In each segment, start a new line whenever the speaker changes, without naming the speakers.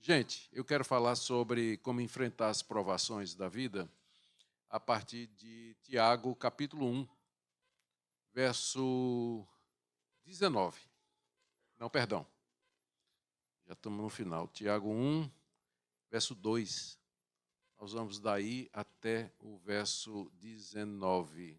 Gente, eu quero falar sobre como enfrentar as provações da vida a partir de Tiago, capítulo 1, verso 19. Não, perdão, já estamos no final. Tiago 1, verso 2. Nós vamos daí até o verso 19.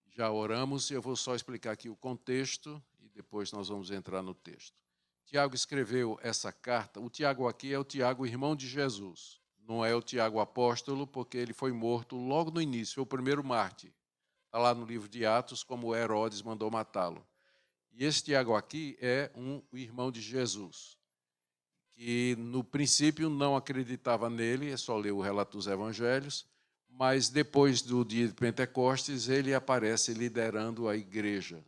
Já oramos e eu vou só explicar aqui o contexto e depois nós vamos entrar no texto. Tiago escreveu essa carta. O Tiago aqui é o Tiago, irmão de Jesus. Não é o Tiago apóstolo, porque ele foi morto logo no início, foi o primeiro mártir. Está lá no livro de Atos, como Herodes mandou matá-lo. E esse Tiago aqui é o irmão de Jesus, que no princípio não acreditava nele, é só ler o relato dos evangelhos, mas depois do dia de Pentecostes ele aparece liderando a igreja.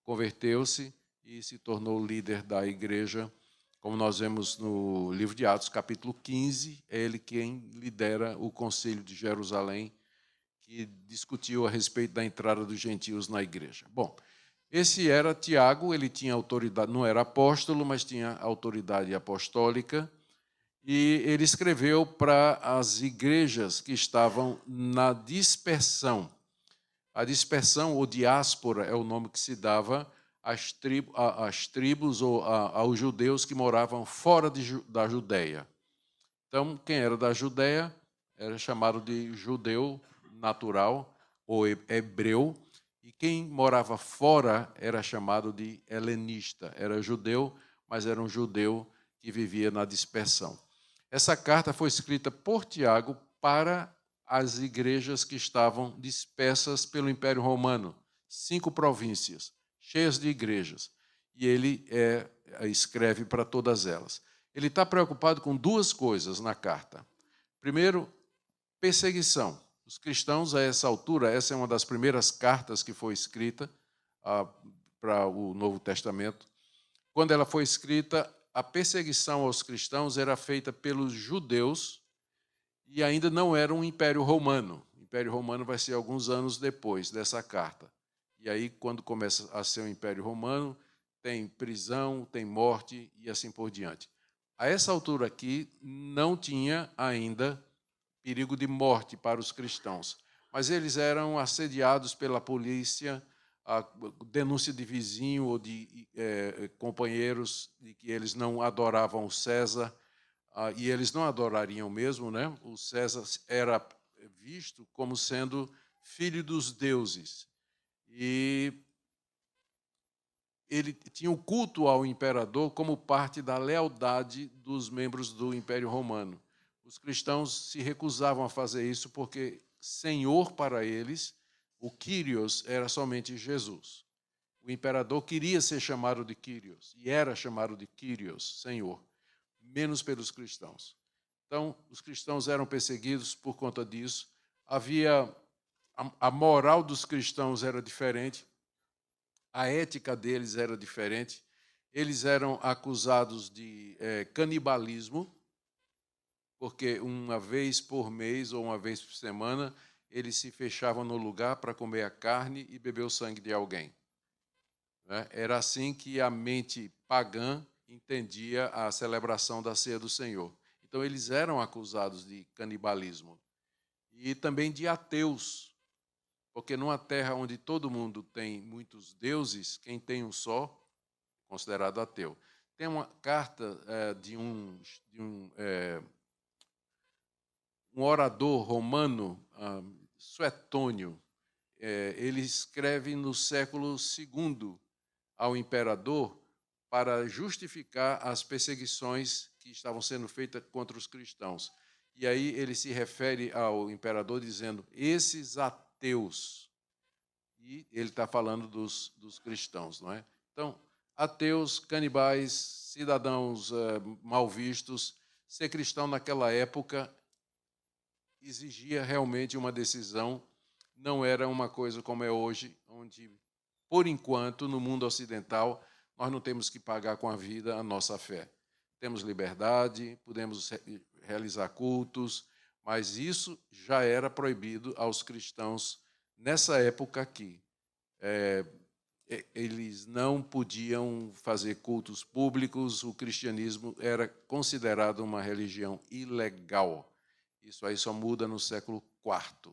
Converteu-se e se tornou líder da igreja, como nós vemos no livro de Atos, capítulo 15, é ele quem lidera o concílio de Jerusalém, que discutiu a respeito da entrada dos gentios na igreja. Bom, esse era Tiago, ele tinha autoridade, não era apóstolo, mas tinha autoridade apostólica, e ele escreveu para as igrejas que estavam na dispersão. A dispersão ou diáspora é o nome que se dava às tribos ou aos judeus que moravam fora da Judéia. Então, quem era da Judéia era chamado de judeu natural ou hebreu, e quem morava fora era chamado de helenista. Era judeu, mas era um judeu que vivia na dispersão. Essa carta foi escrita por Tiago para as igrejas que estavam dispersas pelo Império Romano, 5 províncias, cheias de igrejas. E ele escreve para todas elas. Ele está preocupado com duas coisas na carta. Primeiro, perseguição. Os cristãos, a essa altura, essa é uma das primeiras cartas que foi escrita para o Novo Testamento. Quando ela foi escrita, a perseguição aos cristãos era feita pelos judeus e ainda não era um Império Romano. O Império Romano vai ser alguns anos depois dessa carta. E aí, quando começa a ser o Império Romano, tem prisão, tem morte e assim por diante. A essa altura aqui, não tinha ainda perigo de morte para os cristãos, mas eles eram assediados pela polícia, a denúncia de vizinho ou de companheiros de que eles não adoravam o César, e eles não adorariam mesmo, né? O César era visto como sendo filho dos deuses, e ele tinha o culto ao imperador como parte da lealdade dos membros do Império Romano. Os cristãos se recusavam a fazer isso porque Senhor para eles, o Kyrios, era somente Jesus. O imperador queria ser chamado de Kyrios, e era chamado de Kyrios, Senhor, menos pelos cristãos. Então, os cristãos eram perseguidos por conta disso. A moral dos cristãos era diferente, a ética deles era diferente. Eles eram acusados de canibalismo, porque uma vez por mês ou uma vez por semana eles se fechavam no lugar para comer a carne e beber o sangue de alguém. Era assim que a mente pagã entendia a celebração da ceia do Senhor. Então eles eram acusados de canibalismo e também de ateus, porque numa terra onde todo mundo tem muitos deuses, quem tem um só, considerado ateu. Tem uma carta de um orador romano, Suetônio. Ele escreve no século II ao imperador para justificar as perseguições que estavam sendo feitas contra os cristãos. E aí ele se refere ao imperador dizendo, esses ateus. E ele está falando dos cristãos, não é? Então, ateus, canibais, cidadãos mal vistos, ser cristão naquela época exigia realmente uma decisão, não era uma coisa como é hoje, onde, por enquanto, no mundo ocidental, nós não temos que pagar com a vida a nossa fé. Temos liberdade, podemos realizar cultos, mas isso já era proibido aos cristãos nessa época aqui. eles não podiam fazer cultos públicos, o cristianismo era considerado uma religião ilegal. Isso aí só muda no século IV.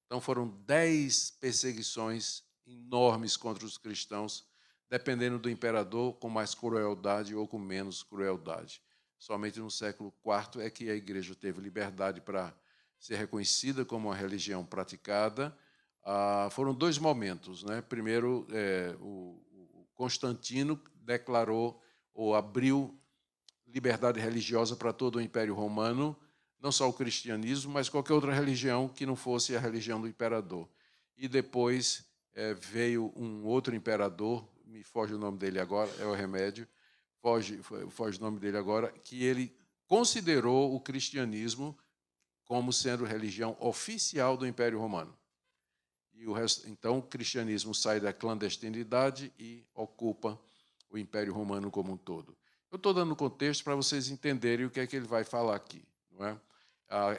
Então foram 10 perseguições enormes contra os cristãos, dependendo do imperador, com mais crueldade ou com menos crueldade. Somente no século IV é que a igreja teve liberdade para ser reconhecida como uma religião praticada. Foram 2 momentos, né? Primeiro, o Constantino declarou ou abriu liberdade religiosa para todo o Império Romano, não só o cristianismo, mas qualquer outra religião que não fosse a religião do imperador. E depois veio um outro imperador, me foge o nome dele agora, é o remédio, foge o nome dele agora, que ele considerou o cristianismo como sendo religião oficial do Império Romano. E então o cristianismo sai da clandestinidade e ocupa o Império Romano como um todo. Eu estou dando contexto para vocês entenderem o que é que ele vai falar aqui. Não é?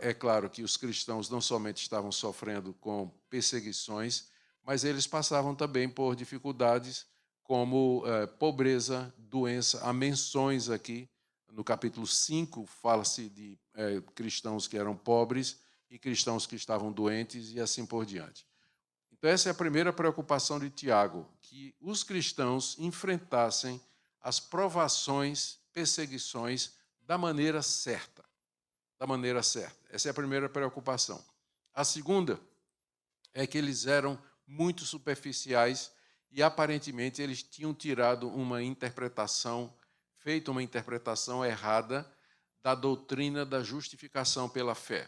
É claro que os cristãos não somente estavam sofrendo com perseguições, mas eles passavam também por dificuldades como pobreza, doença. Há menções aqui, no capítulo 5, fala-se de cristãos que eram pobres e cristãos que estavam doentes e assim por diante. Então, essa é a primeira preocupação de Tiago, que os cristãos enfrentassem as provações, perseguições da maneira certa. Da maneira certa. Essa é a primeira preocupação. A segunda é que eles eram muito superficiais e, aparentemente, eles tinham tirado uma interpretação, feito uma interpretação errada da doutrina da justificação pela fé.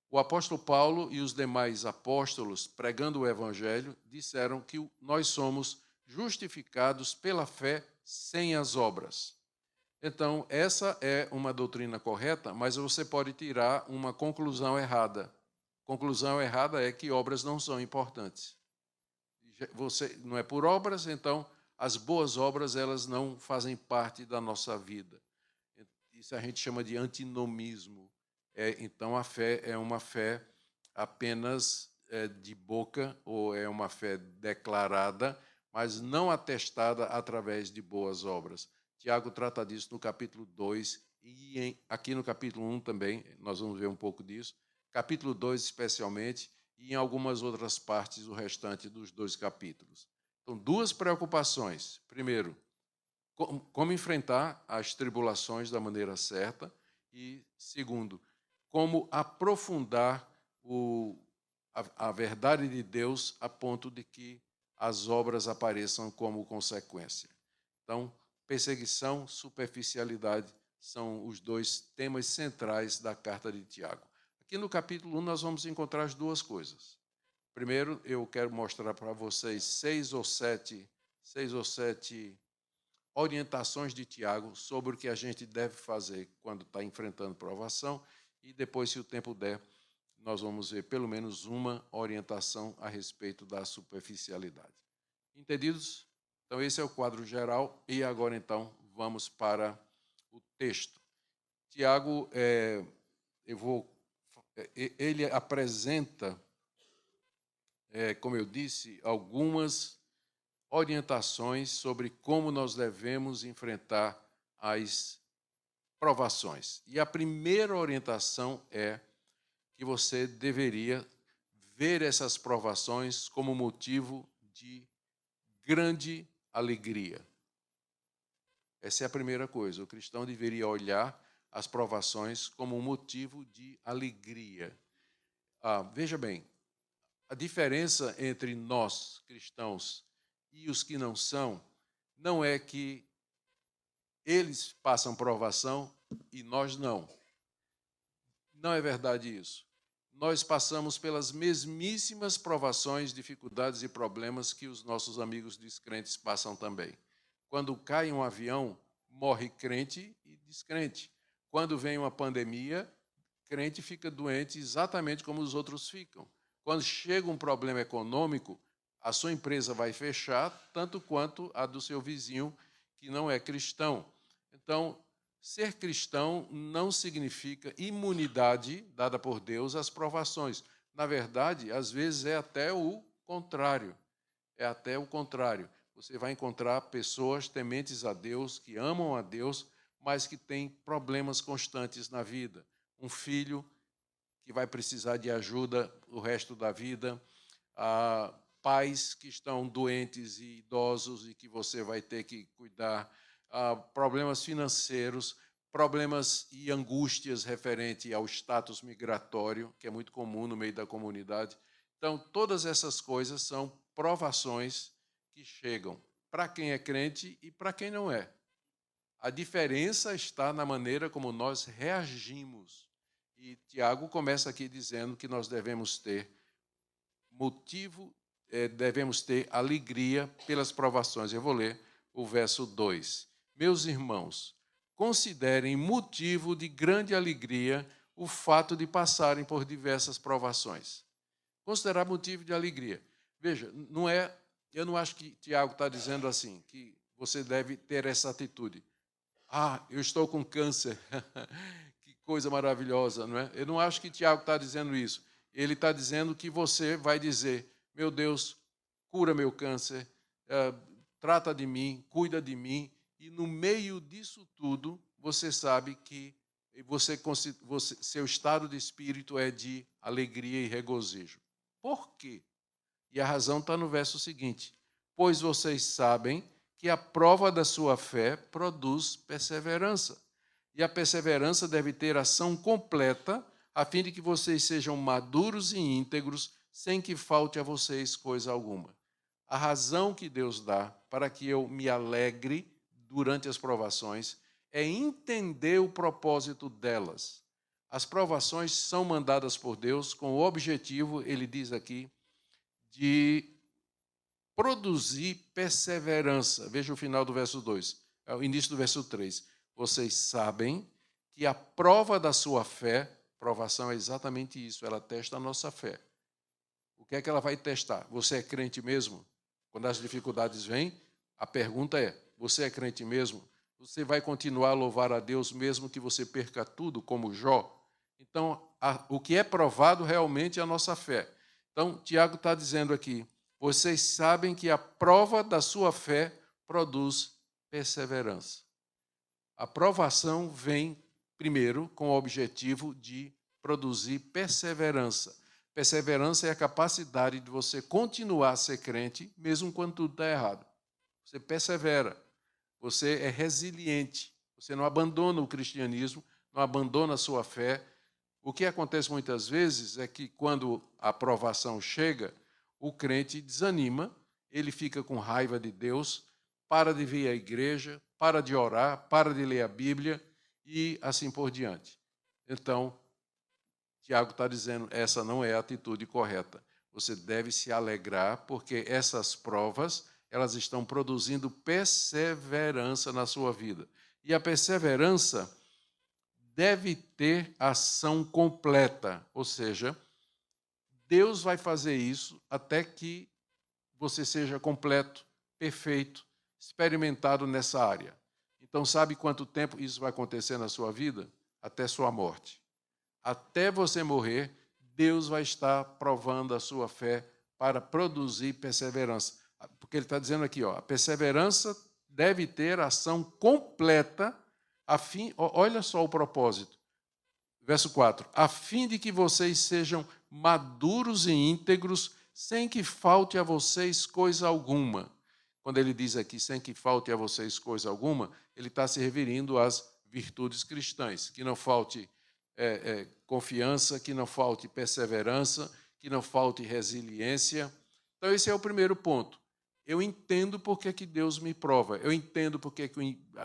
O apóstolo Paulo e os demais apóstolos, pregando o evangelho, disseram que nós somos justificados pela fé sem as obras. Então, essa é uma doutrina correta, mas você pode tirar uma conclusão errada. Conclusão errada é que obras não são importantes. Você não é por obras, então as boas obras elas não fazem parte da nossa vida. Isso a gente chama de antinomismo. Então, a fé é uma fé apenas de boca, ou é uma fé declarada, mas não atestada através de boas obras. Tiago trata disso no capítulo 2 e aqui no capítulo 1 também, nós vamos ver um pouco disso. Capítulo 2 especialmente, e em algumas outras partes, o restante dos 2 capítulos. Então, 2 preocupações. Primeiro, como enfrentar as tribulações da maneira certa. E, segundo, como aprofundar a verdade de Deus a ponto de que as obras apareçam como consequência. Então, perseguição, superficialidade são os 2 temas centrais da carta de Tiago. Aqui no capítulo 1 nós vamos encontrar as 2 coisas. Primeiro, eu quero mostrar para vocês 6 ou 7 orientações de Tiago sobre o que a gente deve fazer quando está enfrentando provação, e depois, se o tempo der, nós vamos ver pelo menos uma orientação a respeito da superficialidade. Entendidos? Então, esse é o quadro geral, e agora, então, vamos para o texto. Tiago, ele apresenta, como eu disse, algumas orientações sobre como nós devemos enfrentar as provações. E a primeira orientação é que você deveria ver essas provações como motivo de grande alegria. Essa é a primeira coisa. O cristão deveria olhar as provações como um motivo de alegria. Veja bem, a diferença entre nós, cristãos, e os que não são, não é que eles passam provação e nós não. Não é verdade isso. Nós passamos pelas mesmíssimas provações, dificuldades e problemas que os nossos amigos descrentes passam também. Quando cai um avião, morre crente e descrente. Quando vem uma pandemia, crente fica doente exatamente como os outros ficam. Quando chega um problema econômico, a sua empresa vai fechar, tanto quanto a do seu vizinho, que não é cristão. Então, ser cristão não significa imunidade dada por Deus às provações. Na verdade, às vezes é até o contrário. é até o contrário. Você vai encontrar pessoas tementes a Deus, que amam a Deus, mas que têm problemas constantes na vida. Um filho que vai precisar de ajuda o resto da vida, pais que estão doentes e idosos e que você vai ter que cuidar, problemas financeiros, problemas e angústias referente ao status migratório, que é muito comum no meio da comunidade. Então, todas essas coisas são provações que chegam para quem é crente e para quem não é. A diferença está na maneira como nós reagimos. E Tiago começa aqui dizendo que nós devemos ter devemos ter alegria pelas provações. Eu vou ler o verso 2. Meus irmãos, considerem motivo de grande alegria o fato de passarem por diversas provações. Considerar motivo de alegria. Veja, eu não acho que Tiago está dizendo assim, que você deve ter essa atitude. Eu estou com câncer. Que coisa maravilhosa, não é? Eu não acho que Tiago está dizendo isso. Ele está dizendo que você vai dizer, meu Deus, cura meu câncer, trata de mim, cuida de mim, e no meio disso tudo, você sabe que seu estado de espírito é de alegria e regozijo. Por quê? E a razão está no verso seguinte. Pois vocês sabem que a prova da sua fé produz perseverança. E a perseverança deve ter ação completa, a fim de que vocês sejam maduros e íntegros, sem que falte a vocês coisa alguma. A razão que Deus dá para que eu me alegre durante as provações é entender o propósito delas. As provações são mandadas por Deus com o objetivo, ele diz aqui, de produzir perseverança. Veja o final do verso 2, o início do verso 3. Vocês sabem que a prova da sua fé, provação é exatamente isso, ela testa a nossa fé. O que é que ela vai testar? Você é crente mesmo? Quando as dificuldades vêm, a pergunta é, você é crente mesmo? Você vai continuar a louvar a Deus mesmo que você perca tudo, como Jó? Então, o que é provado realmente é a nossa fé. Então, Tiago está dizendo aqui, vocês sabem que a prova da sua fé produz perseverança. A provação vem, primeiro, com o objetivo de produzir perseverança. Perseverança é a capacidade de você continuar a ser crente, mesmo quando tudo está errado. Você persevera, você é resiliente, você não abandona o cristianismo, não abandona a sua fé. O que acontece muitas vezes é que, quando a provação chega, o crente desanima, ele fica com raiva de Deus, para de vir à igreja, para de orar, para de ler a Bíblia e assim por diante. Então, Tiago está dizendo, essa não é a atitude correta. Você deve se alegrar, porque essas provas, elas estão produzindo perseverança na sua vida. E a perseverança deve ter ação completa, ou seja, Deus vai fazer isso até que você seja completo, perfeito, experimentado nessa área. Então, sabe quanto tempo isso vai acontecer na sua vida? Até sua morte. Até você morrer, Deus vai estar provando a sua fé para produzir perseverança. Porque ele está dizendo aqui, a perseverança deve ter ação completa, olha só o propósito. Verso 4, a fim de que vocês sejam maduros e íntegros, sem que falte a vocês coisa alguma. Quando ele diz aqui, sem que falte a vocês coisa alguma, ele está se referindo às virtudes cristãs, que não falte confiança, que não falte perseverança, que não falte resiliência. Então, esse é o primeiro ponto. Eu entendo por que Deus me prova, eu entendo por que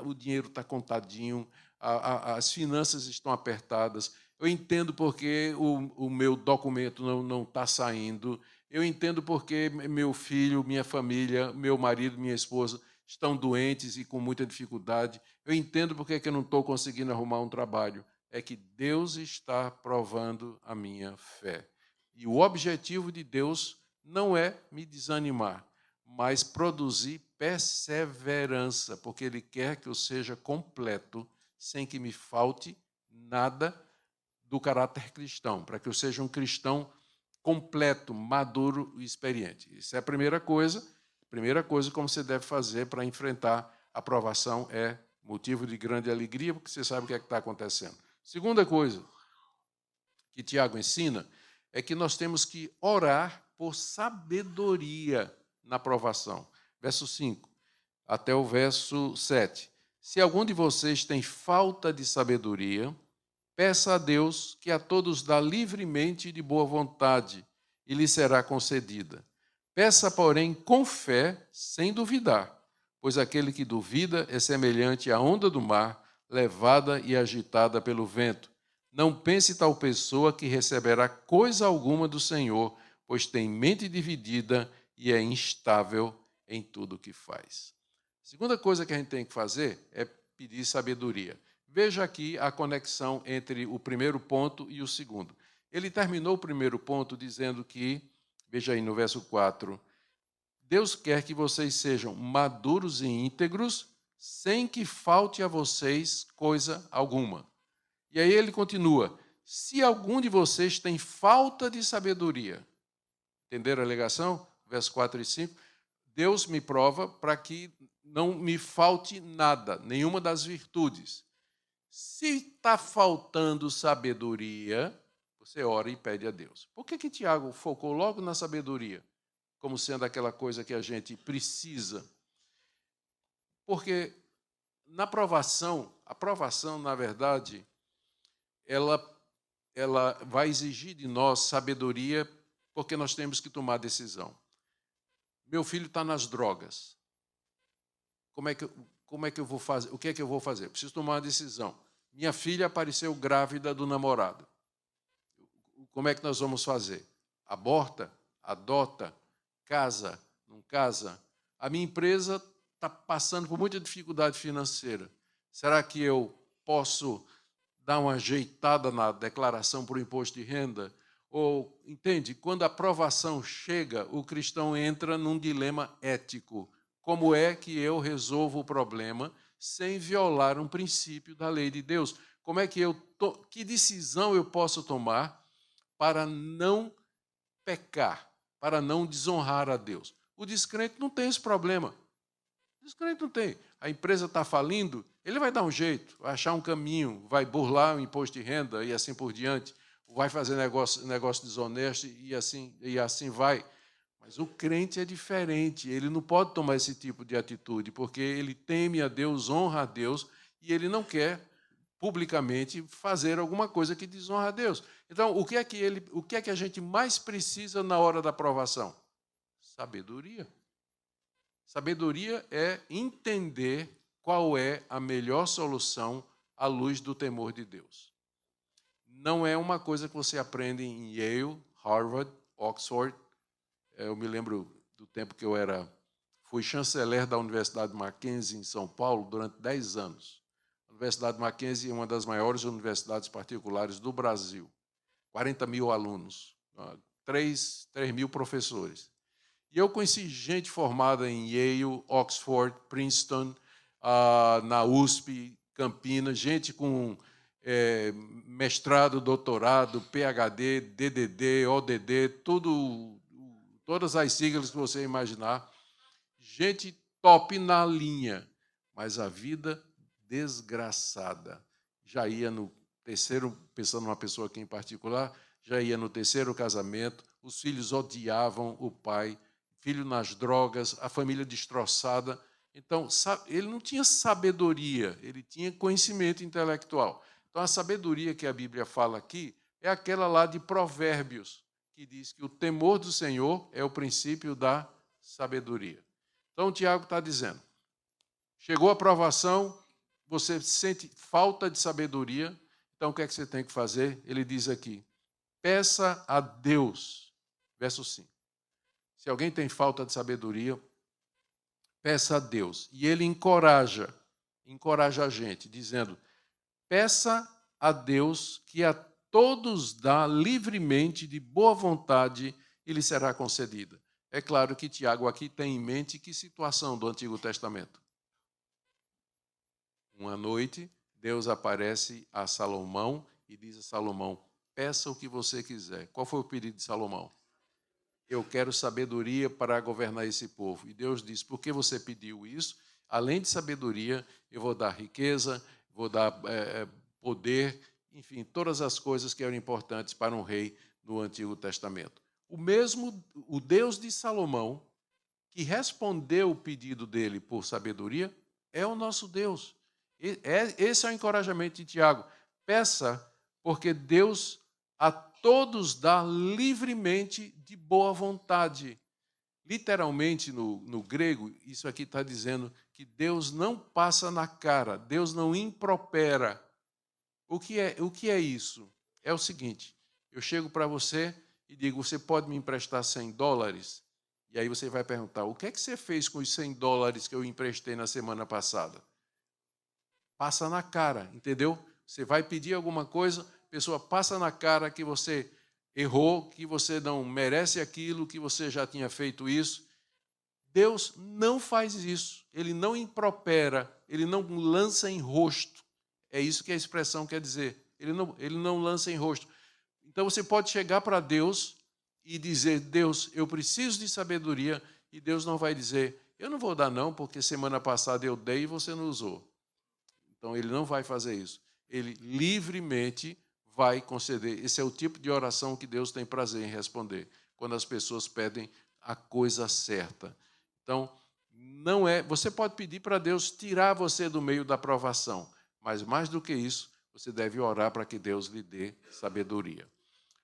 o dinheiro está contadinho, as finanças estão apertadas, eu entendo porque o meu documento não está saindo, eu entendo porque meu filho, minha família, meu marido, minha esposa estão doentes e com muita dificuldade, eu entendo porque eu não estou conseguindo arrumar um trabalho. É que Deus está provando a minha fé. E o objetivo de Deus não é me desanimar, mas produzir perseverança, porque Ele quer que eu seja completo, sem que me falte nada do caráter cristão, para que eu seja um cristão completo, maduro e experiente. Isso é a primeira coisa. Primeira coisa como você deve fazer para enfrentar a provação é motivo de grande alegria, porque você sabe o que é que está acontecendo. Segunda coisa que Tiago ensina é que nós temos que orar por sabedoria na provação. Verso 5 até o verso 7. Se algum de vocês tem falta de sabedoria, peça a Deus, que a todos dá livremente e de boa vontade, e lhe será concedida. Peça, porém, com fé, sem duvidar, pois aquele que duvida é semelhante à onda do mar, levada e agitada pelo vento. Não pense tal pessoa que receberá coisa alguma do Senhor, pois tem mente dividida e é instável em tudo o que faz. A segunda coisa que a gente tem que fazer é pedir sabedoria. Veja aqui a conexão entre o primeiro ponto e o segundo. Ele terminou o primeiro ponto dizendo que, veja aí no verso 4, Deus quer que vocês sejam maduros e íntegros, sem que falte a vocês coisa alguma. E aí ele continua, se algum de vocês tem falta de sabedoria, entenderam a alegação? Verso 4 e 5, Deus me prova para que não me falte nada, nenhuma das virtudes. Se está faltando sabedoria, você ora e pede a Deus. Por que Tiago focou logo na sabedoria, como sendo aquela coisa que a gente precisa? Porque na provação, a provação, na verdade, ela vai exigir de nós sabedoria, porque nós temos que tomar decisão. Meu filho está nas drogas. Como é que eu vou fazer? O que é que eu vou fazer? Preciso tomar uma decisão. Minha filha apareceu grávida do namorado. Como é que nós vamos fazer? Aborta? Adota? Casa? Não casa? A minha empresa está passando por muita dificuldade financeira. Será que eu posso dar uma ajeitada na declaração por imposto de renda? Ou, entende, quando a aprovação chega, o cristão entra num dilema ético. Como é que eu resolvo o problema sem violar um princípio da lei de Deus? Como é que que decisão eu posso tomar para não pecar, para não desonrar a Deus? O descrente não tem esse problema. O descrente não tem. A empresa está falindo, ele vai dar um jeito, vai achar um caminho, vai burlar o imposto de renda e assim por diante, vai fazer negócio desonesto e assim vai. Mas o crente é diferente, ele não pode tomar esse tipo de atitude, porque ele teme a Deus, honra a Deus, e ele não quer publicamente fazer alguma coisa que desonra a Deus. Então, o que é que a gente mais precisa na hora da provação? Sabedoria. Sabedoria é entender qual é a melhor solução à luz do temor de Deus. Não é uma coisa que você aprende em Yale, Harvard, Oxford. Eu me lembro do tempo que fui chanceler da Universidade Mackenzie em São Paulo durante 10 anos. A Universidade Mackenzie é uma das maiores universidades particulares do Brasil. 40 mil alunos, 3 mil professores. E eu conheci gente formada em Yale, Oxford, Princeton, na USP, Campinas, gente com mestrado, doutorado, PhD, DDD, ODD, todas as siglas que você imaginar. Gente top na linha, mas a vida desgraçada. Já ia no terceiro, pensando numa pessoa aqui em particular, já ia no terceiro casamento, os filhos odiavam o pai, filho nas drogas, a família destroçada. Então, ele não tinha sabedoria, ele tinha conhecimento intelectual. Então, a sabedoria que a Bíblia fala aqui é aquela lá de Provérbios, que diz que o temor do Senhor é o princípio da sabedoria. Então, o Tiago está dizendo, chegou a provação, você sente falta de sabedoria, então o que é que você tem que fazer? Ele diz aqui, peça a Deus, verso 5. Se alguém tem falta de sabedoria, peça a Deus. E ele encoraja a gente, dizendo, peça a Deus que a todos dá livremente, de boa vontade, e lhe será concedida. É claro que Tiago aqui tem em mente que situação do Antigo Testamento. Uma noite, Deus aparece a Salomão e diz a Salomão, peça o que você quiser. Qual foi o pedido de Salomão? eu quero sabedoria para governar esse povo. E Deus diz, porque você pediu isso, além de sabedoria, eu vou dar riqueza, vou dar poder, enfim, todas as coisas que eram importantes para um rei no Antigo Testamento. O Deus de Salomão, que respondeu o pedido dele por sabedoria, é o nosso Deus. Esse é o encorajamento de Tiago. Peça, porque Deus a todos dá livremente de boa vontade. Literalmente, no grego, isso aqui está dizendo que Deus não passa na cara, Deus não impropera. O que é isso? É o seguinte, eu chego para você e digo, você pode me emprestar $100? E aí você vai perguntar, o que é que você fez com os $100 que eu emprestei na semana passada? Passa na cara, entendeu? Você vai pedir alguma coisa, a pessoa passa na cara que você errou, que você não merece aquilo, que você já tinha feito isso. Deus não faz isso, ele não impropera, ele não lança em rosto. É isso que a expressão quer dizer. Ele não lança em rosto. Então você pode chegar para Deus e dizer, Deus, eu preciso de sabedoria, e Deus não vai dizer, eu não vou dar não, porque semana passada eu dei e você não usou. Então ele não vai fazer isso. Ele livremente vai conceder. Esse é o tipo de oração que Deus tem prazer em responder, quando as pessoas pedem a coisa certa. Então, não é. Você pode pedir para Deus tirar você do meio da provação, mas mais do que isso, você deve orar para que Deus lhe dê sabedoria.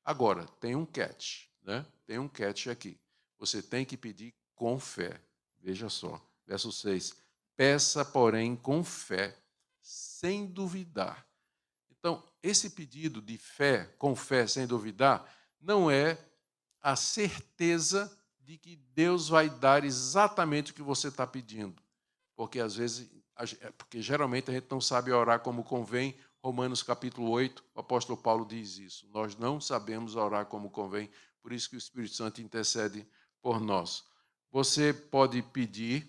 Agora, tem um catch, né? Tem um catch aqui. Você tem que pedir com fé. Veja só, verso 6. Peça, porém, com fé, sem duvidar. Então, esse pedido de fé, com fé, sem duvidar, não é a certeza de que Deus vai dar exatamente o que você está pedindo. Porque às vezes, porque geralmente a gente não sabe orar como convém. Romanos capítulo 8, o apóstolo Paulo diz isso. Nós não sabemos orar como convém, por isso que o Espírito Santo intercede por nós. Você pode pedir,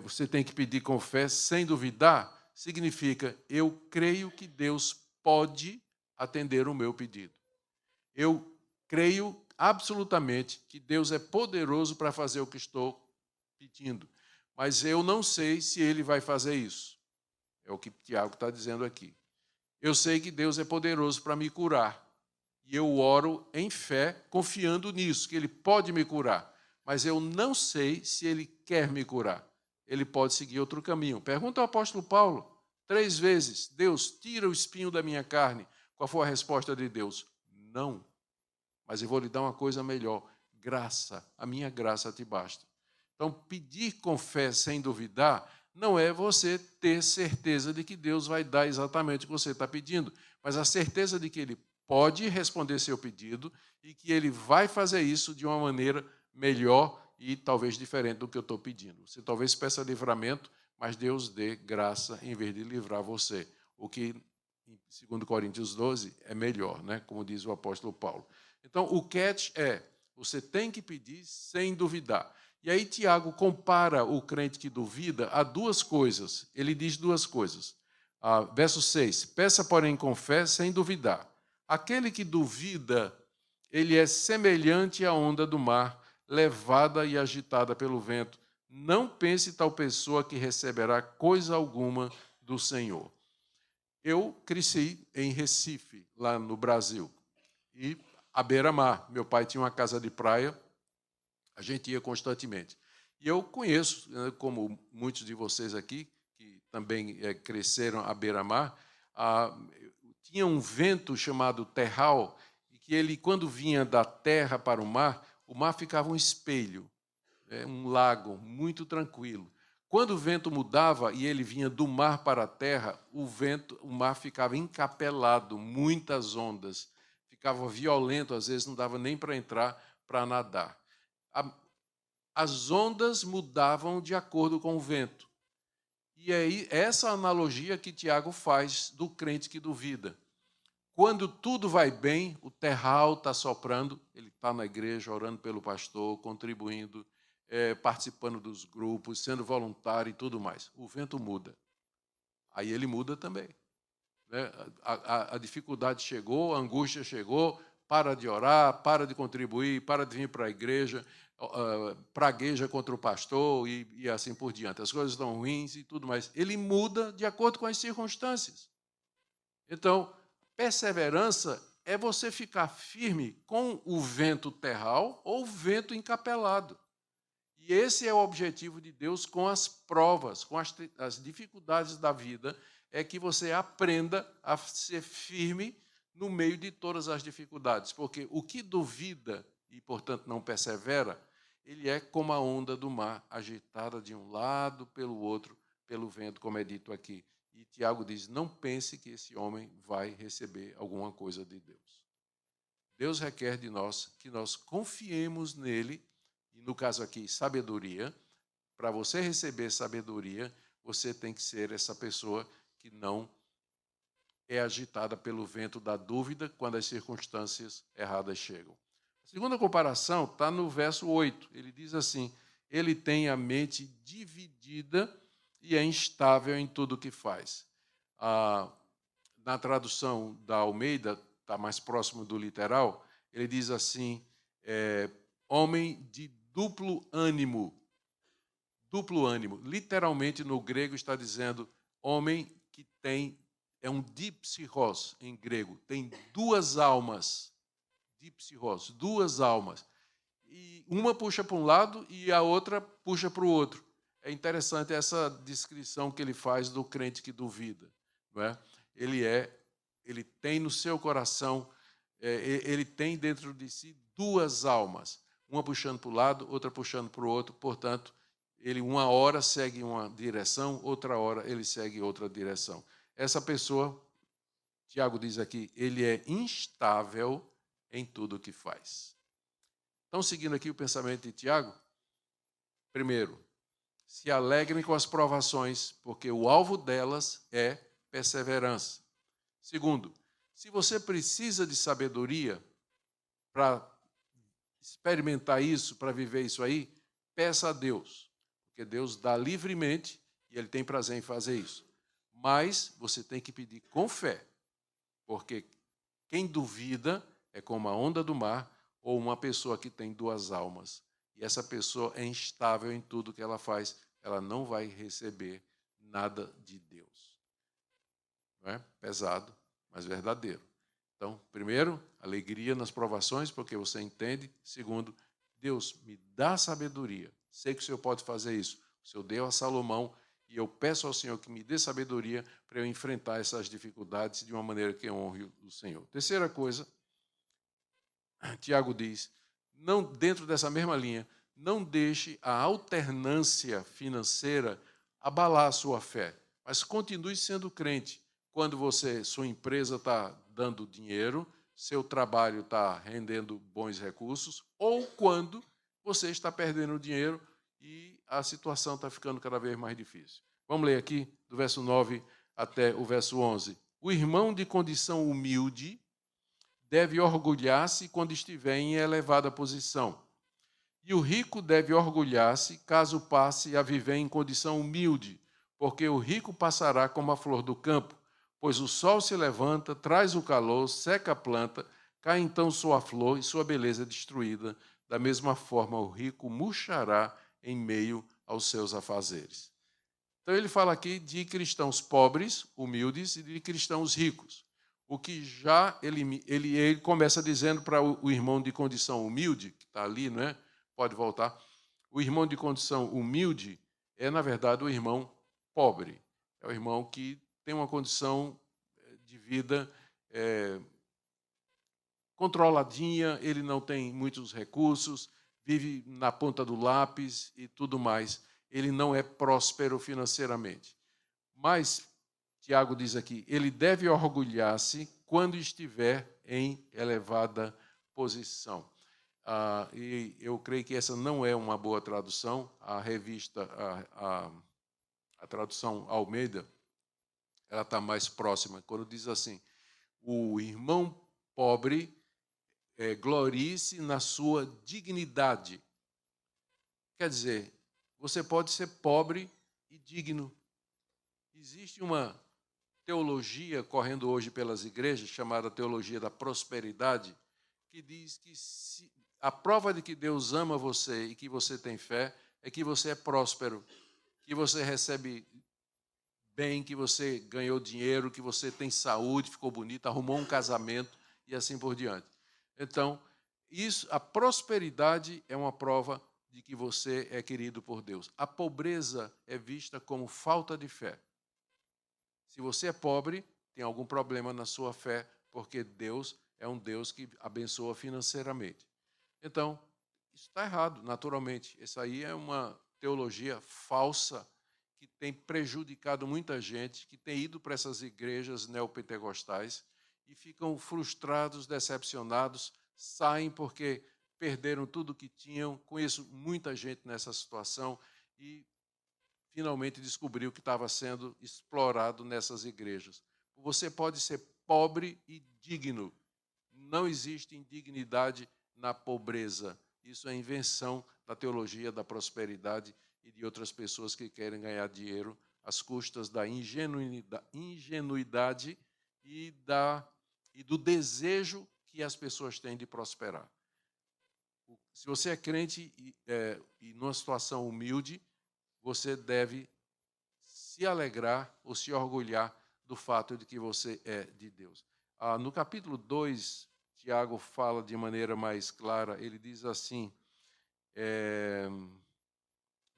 você tem que pedir com fé, sem duvidar, significa, eu creio que Deus pode atender o meu pedido. Eu creio absolutamente que Deus é poderoso para fazer o que estou pedindo, mas eu não sei se Ele vai fazer isso. É o que Tiago está dizendo aqui. Eu sei que Deus é poderoso para me curar, e eu oro em fé, confiando nisso, que Ele pode me curar, mas eu não sei se Ele quer me curar. Ele pode seguir outro caminho. Pergunta ao apóstolo Paulo, 3 vezes, Deus, tira o espinho da minha carne. Qual foi a resposta de Deus? Não. Mas eu vou lhe dar uma coisa melhor, graça, a minha graça te basta. Então, pedir com fé sem duvidar não é você ter certeza de que Deus vai dar exatamente o que você está pedindo, mas a certeza de que Ele pode responder seu pedido e que Ele vai fazer isso de uma maneira melhor e talvez diferente do que eu estou pedindo. Você talvez peça livramento, mas Deus dê graça em vez de livrar você, o que, em 2 Coríntios 12, é melhor, né? Como diz o apóstolo Paulo. Então, o catch é, você tem que pedir sem duvidar. E aí Tiago compara o crente que duvida a 2 coisas. Ele diz 2 coisas. Verso 6, peça, porém, com fé, sem duvidar. Aquele que duvida, ele é semelhante à onda do mar, levada e agitada pelo vento. Não pense tal pessoa que receberá coisa alguma do Senhor. Eu cresci em Recife, lá no Brasil, e à beira-mar. Meu pai tinha uma casa de praia, a gente ia constantemente. E eu conheço, como muitos de vocês aqui, que também cresceram à beira-mar, tinha um vento chamado terral, e que ele, quando vinha da terra para o mar ficava um espelho, um lago muito tranquilo. Quando o vento mudava e ele vinha do mar para a terra, o mar ficava encapelado, muitas ondas, ficava violento, às vezes não dava nem para entrar para nadar. As ondas mudavam de acordo com o vento. E aí, essa analogia que Tiago faz do crente que duvida. Quando tudo vai bem, o terral está soprando, ele está na igreja, orando pelo pastor, contribuindo, participando dos grupos, sendo voluntário e tudo mais. O vento muda. Aí ele muda também. A dificuldade chegou, a angústia chegou, para de orar, para de contribuir, para de vir para a igreja, pragueja contra o pastor e assim por diante. As coisas estão ruins e tudo mais. Ele muda de acordo com as circunstâncias. Então, perseverança é você ficar firme com o vento terral ou o vento encapelado. E esse é o objetivo de Deus com as provas, com as dificuldades da vida, é que você aprenda a ser firme no meio de todas as dificuldades. Porque o que duvida e, portanto, não persevera, ele é como a onda do mar, agitada de um lado pelo outro, pelo vento, como é dito aqui. E Tiago diz, não pense que esse homem vai receber alguma coisa de Deus. Deus requer de nós que nós confiemos nele, e no caso aqui, sabedoria. Para você receber sabedoria, você tem que ser essa pessoa que não é agitada pelo vento da dúvida quando as circunstâncias erradas chegam. A segunda comparação está no verso 8. Ele diz assim, ele tem a mente dividida e é instável em tudo o que faz. Na tradução da Almeida, está mais próximo do literal, ele diz assim, homem de duplo ânimo. Duplo ânimo. Literalmente, no grego, está dizendo homem que é um dipsirros em grego, tem duas almas. Dipsirros, duas almas. E uma puxa para um lado e a outra puxa para o outro. É interessante essa descrição que ele faz do crente que duvida. Não é? Ele tem no seu coração, ele tem dentro de si duas almas, uma puxando para o lado, outra puxando para o outro, portanto, ele uma hora segue uma direção, outra hora ele segue outra direção. Essa pessoa, Tiago diz aqui, ele é instável em tudo o que faz. Então, seguindo aqui o pensamento de Tiago, primeiro, se alegrem com as provações, porque o alvo delas é perseverança. Segundo, se você precisa de sabedoria para experimentar isso, para viver isso aí, peça a Deus, porque Deus dá livremente e Ele tem prazer em fazer isso. Mas você tem que pedir com fé, porque quem duvida é como a onda do mar ou uma pessoa que tem duas almas. E essa pessoa é instável em tudo que ela faz, ela não vai receber nada de Deus. Não é? Pesado, mas verdadeiro. Então, primeiro, alegria nas provações, porque você entende. Segundo, Deus, me dá sabedoria. Sei que o Senhor pode fazer isso. O Senhor deu a Salomão e eu peço ao Senhor que me dê sabedoria para eu enfrentar essas dificuldades de uma maneira que honre o Senhor. Terceira coisa, Tiago diz, não, dentro dessa mesma linha, não deixe a alternância financeira abalar a sua fé, mas continue sendo crente. Quando sua empresa está dando dinheiro, seu trabalho está rendendo bons recursos, ou quando você está perdendo dinheiro e a situação está ficando cada vez mais difícil. Vamos ler aqui, do verso 9 até o verso 11. O irmão de condição humilde deve orgulhar-se quando estiver em elevada posição. E o rico deve orgulhar-se caso passe a viver em condição humilde, porque o rico passará como a flor do campo, pois o sol se levanta, traz o calor, seca a planta, cai então sua flor e sua beleza é destruída. Da mesma forma, o rico murchará em meio aos seus afazeres. Então ele fala aqui de cristãos pobres, humildes, e de cristãos ricos. O que já ele começa dizendo para o irmão de condição humilde, que está ali, não é? Pode voltar. O irmão de condição humilde é, na verdade, o irmão pobre. É o irmão que tem uma condição de vida controladinha, ele não tem muitos recursos, vive na ponta do lápis e tudo mais. Ele não é próspero financeiramente. Mas, Tiago diz aqui, ele deve orgulhar-se quando estiver em elevada posição. E eu creio que essa não é uma boa tradução. A revista, a tradução Almeida, ela está mais próxima, quando diz assim, o irmão pobre glorie-se na sua dignidade. Quer dizer, você pode ser pobre e digno. Existe uma teologia correndo hoje pelas igrejas, chamada teologia da prosperidade, que diz que a prova de que Deus ama você e que você tem fé é que você é próspero, que você recebe bem, que você ganhou dinheiro, que você tem saúde, ficou bonito, arrumou um casamento e assim por diante. Então, a prosperidade é uma prova de que você é querido por Deus. A pobreza é vista como falta de fé. Se você é pobre, tem algum problema na sua fé, porque Deus é um Deus que abençoa financeiramente. Então, isso está errado, naturalmente. Essa aí é uma teologia falsa que tem prejudicado muita gente, que tem ido para essas igrejas neopentecostais e ficam frustrados, decepcionados, saem porque perderam tudo o que tinham. Conheço muita gente nessa situação e finalmente descobriu que estava sendo explorado nessas igrejas. Você pode ser pobre e digno. Não existe indignidade na pobreza. Isso é invenção da teologia da prosperidade e de outras pessoas que querem ganhar dinheiro às custas da ingenuidade e do desejo que as pessoas têm de prosperar. Se você é crente e numa situação humilde, você deve se alegrar ou se orgulhar do fato de que você é de Deus. No capítulo 2, Tiago fala de maneira mais clara, ele diz assim,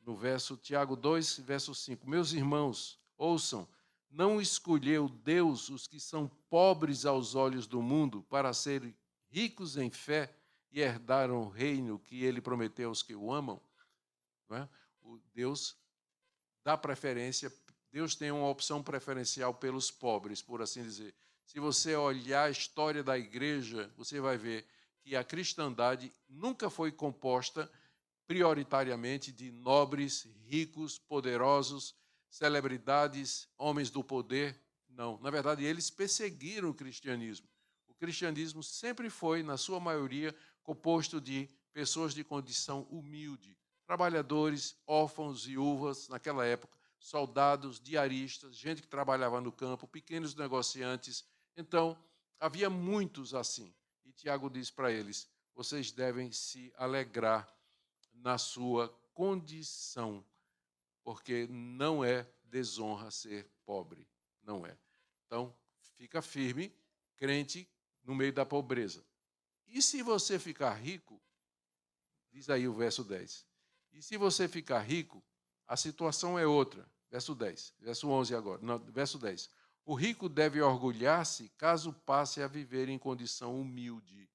no Tiago 2, verso 5, meus irmãos, ouçam, não escolheu Deus os que são pobres aos olhos do mundo para serem ricos em fé e herdaram o reino que ele prometeu aos que o amam? Não é? Deus dá preferência, Deus tem uma opção preferencial pelos pobres, por assim dizer. Se você olhar a história da igreja, você vai ver que a cristandade nunca foi composta prioritariamente de nobres, ricos, poderosos, celebridades, homens do poder. Não, na verdade, eles perseguiram o cristianismo. O cristianismo sempre foi, na sua maioria, composto de pessoas de condição humilde, trabalhadores, órfãos, viúvas, naquela época, soldados, diaristas, gente que trabalhava no campo, pequenos negociantes. Então, havia muitos assim. E Tiago diz para eles, vocês devem se alegrar na sua condição, porque não é desonra ser pobre, não é. Então, fica firme, crente no meio da pobreza. E se você ficar rico, diz aí o verso 10, e se você ficar rico, a situação é outra. Verso 10, verso 11 agora, não, verso 10. O rico deve orgulhar-se caso passe a viver em condição humilde.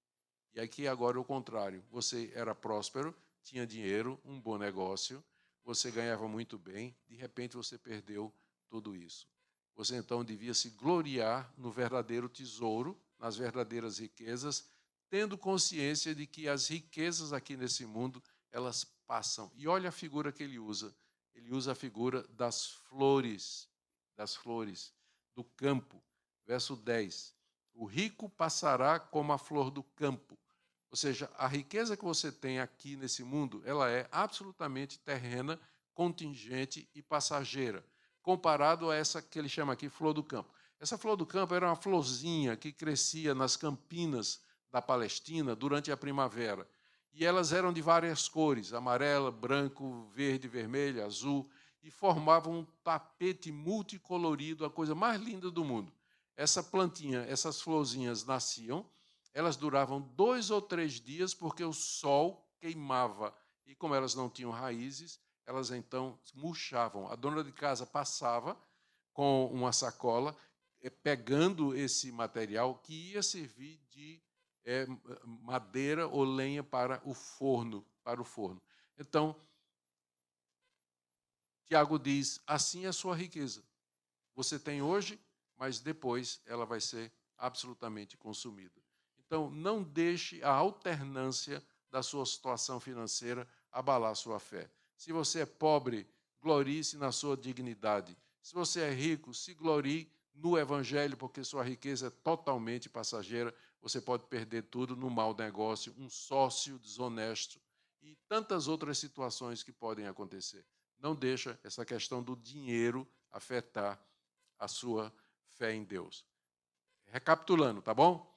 E aqui agora o contrário. Você era próspero, tinha dinheiro, um bom negócio, você ganhava muito bem, de repente você perdeu tudo isso. Você então devia se gloriar no verdadeiro tesouro, nas verdadeiras riquezas, tendo consciência de que as riquezas aqui nesse mundo, elas passam. E olha a figura que ele usa. Ele usa a figura das flores, do campo. Verso 10. O rico passará como a flor do campo. Ou seja, a riqueza que você tem aqui nesse mundo, ela é absolutamente terrena, contingente e passageira, comparado a essa que ele chama aqui flor do campo. Essa flor do campo era uma florzinha que crescia nas campinas da Palestina durante a primavera. E elas eram de várias cores, amarela, branco, verde, vermelho, azul, e formavam um tapete multicolorido, a coisa mais linda do mundo. Essa plantinha, essas florzinhas nasciam, elas duravam 2 ou 3 dias, porque o sol queimava. E como elas não tinham raízes, elas então murchavam. A dona de casa passava com uma sacola, pegando esse material que ia servir de madeira ou lenha para o forno. Então, Tiago diz, assim é a sua riqueza. Você tem hoje, mas depois ela vai ser absolutamente consumida. Então, não deixe a alternância da sua situação financeira abalar sua fé. Se você é pobre, glorie-se na sua dignidade. Se você é rico, se glorie no Evangelho, porque sua riqueza é totalmente passageira. Você pode perder tudo no mau negócio, um sócio desonesto e tantas outras situações que podem acontecer. Não deixa essa questão do dinheiro afetar a sua fé em Deus. Recapitulando, tá bom?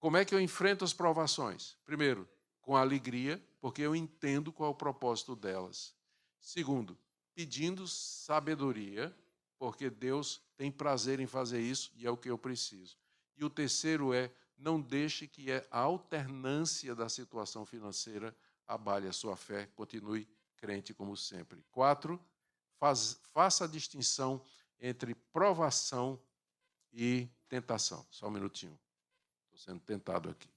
Como é que eu enfrento as provações? Primeiro, com alegria, porque eu entendo qual é o propósito delas. Segundo, pedindo sabedoria, porque Deus tem prazer em fazer isso e é o que eu preciso. E o terceiro é, não deixe que a alternância da situação financeira abale a sua fé, continue crente como sempre. 4, faça a distinção entre provação e tentação. Só um minutinho. Estou sendo tentado aqui.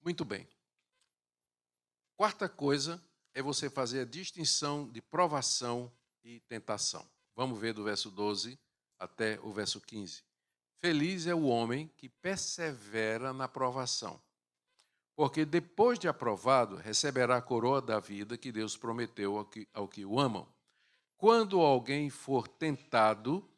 Muito bem. Quarta coisa é você fazer a distinção de provação e tentação. Vamos ver do verso 12 até o verso 15. Feliz é o homem que persevera na provação, porque depois de aprovado, receberá a coroa da vida que Deus prometeu ao que o amam. Quando alguém for tentado,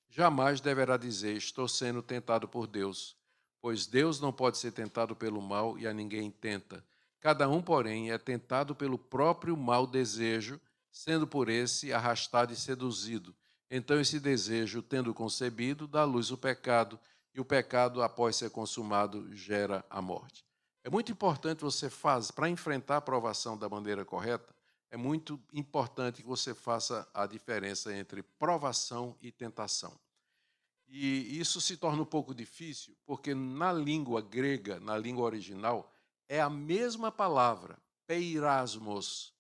jamais deverá dizer, estou sendo tentado por Deus, pois Deus não pode ser tentado pelo mal e a ninguém tenta. Cada um, porém, é tentado pelo próprio mau desejo, sendo por esse arrastado e seduzido. Então esse desejo, tendo concebido, dá à luz o pecado, e o pecado, após ser consumado, gera a morte. É muito importante você fazer, para enfrentar a provação da maneira correta, é muito importante que você faça a diferença entre provação e tentação. E isso se torna um pouco difícil, porque na língua grega, na língua original, é a mesma palavra, peirasmos,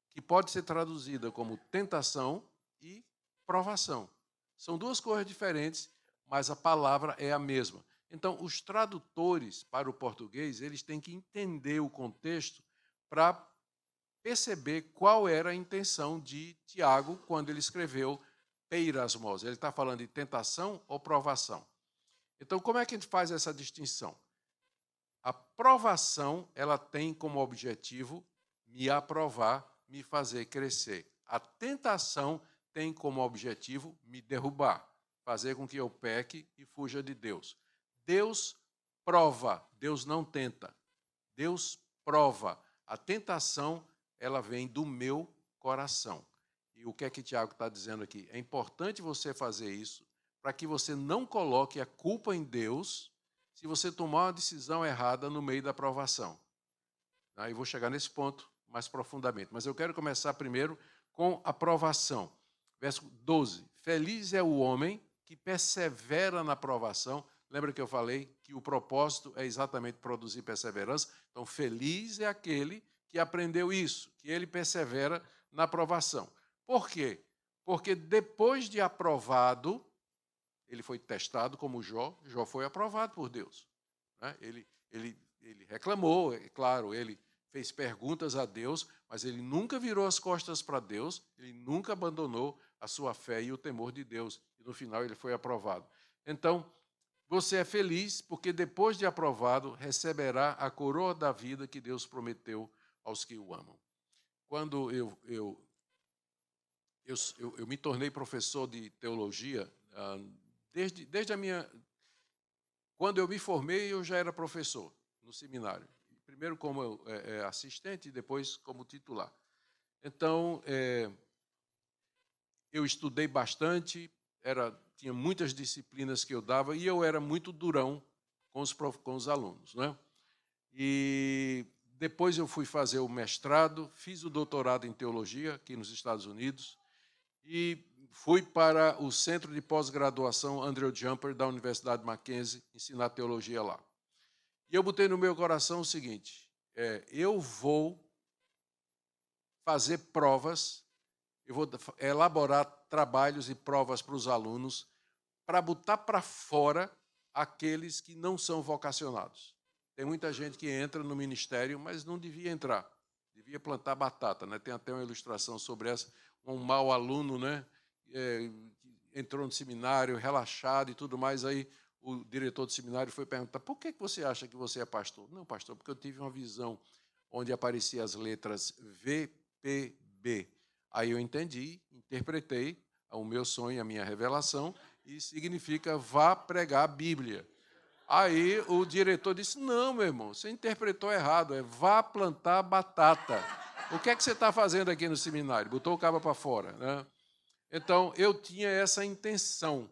que pode ser traduzida como tentação e provação. São duas coisas diferentes, mas a palavra é a mesma. Então, os tradutores para o português, eles têm que entender o contexto para perceber qual era a intenção de Tiago quando ele escreveu peirasmos. Ele está falando de tentação ou provação. Então, como é que a gente faz essa distinção? A provação, ela tem como objetivo me aprovar, me fazer crescer. A tentação tem como objetivo me derrubar, fazer com que eu peque e fuja de Deus. Deus prova, Deus não tenta. Deus prova. A tentação, ela vem do meu coração. E o que é que Tiago está dizendo aqui? É importante você fazer isso para que você não coloque a culpa em Deus se você tomar uma decisão errada no meio da provação. Aí vou chegar nesse ponto mais profundamente. Mas eu quero começar primeiro com a provação. Verso 12. Feliz é o homem que persevera na provação. Lembra que eu falei que o propósito é exatamente produzir perseverança? Então, feliz é aquele que aprendeu isso, que ele persevera na provação. Por quê? Porque depois de aprovado, ele foi testado como Jó foi aprovado por Deus. Ele reclamou, é claro, ele fez perguntas a Deus, mas ele nunca virou as costas para Deus, ele nunca abandonou a sua fé e o temor de Deus. E no final ele foi aprovado. Então, você é feliz porque depois de aprovado, receberá a coroa da vida que Deus prometeu aos que o amam. Quando eu me tornei professor de teologia, desde a minha... Quando eu me formei, eu já era professor no seminário. Primeiro como assistente e depois como titular. Então, eu estudei bastante, tinha muitas disciplinas que eu dava e eu era muito durão com os alunos. Né? E depois eu fui fazer o mestrado, fiz o doutorado em teologia aqui nos Estados Unidos e fui para o Centro de Pós-Graduação Andrew Jumper, da Universidade Mackenzie, ensinar teologia lá. E eu botei no meu coração o seguinte, eu vou fazer provas, eu vou elaborar trabalhos e provas para os alunos para botar para fora aqueles que não são vocacionados. Tem muita gente que entra no ministério, mas não devia entrar, devia plantar batata. Né? Tem até uma ilustração sobre essa, um mau aluno, né? Entrou no seminário, relaxado e tudo mais, aí o diretor do seminário foi perguntar, por que você acha que você é pastor? Não, pastor, porque eu tive uma visão onde apareciam as letras VPB. Aí eu entendi, interpretei o meu sonho, a minha revelação, e significa vá pregar a Bíblia. Aí o diretor disse, não, meu irmão, você interpretou errado, é vá plantar batata. O que é que você está fazendo aqui no seminário? Botou o cabo para fora, né? Então, eu tinha essa intenção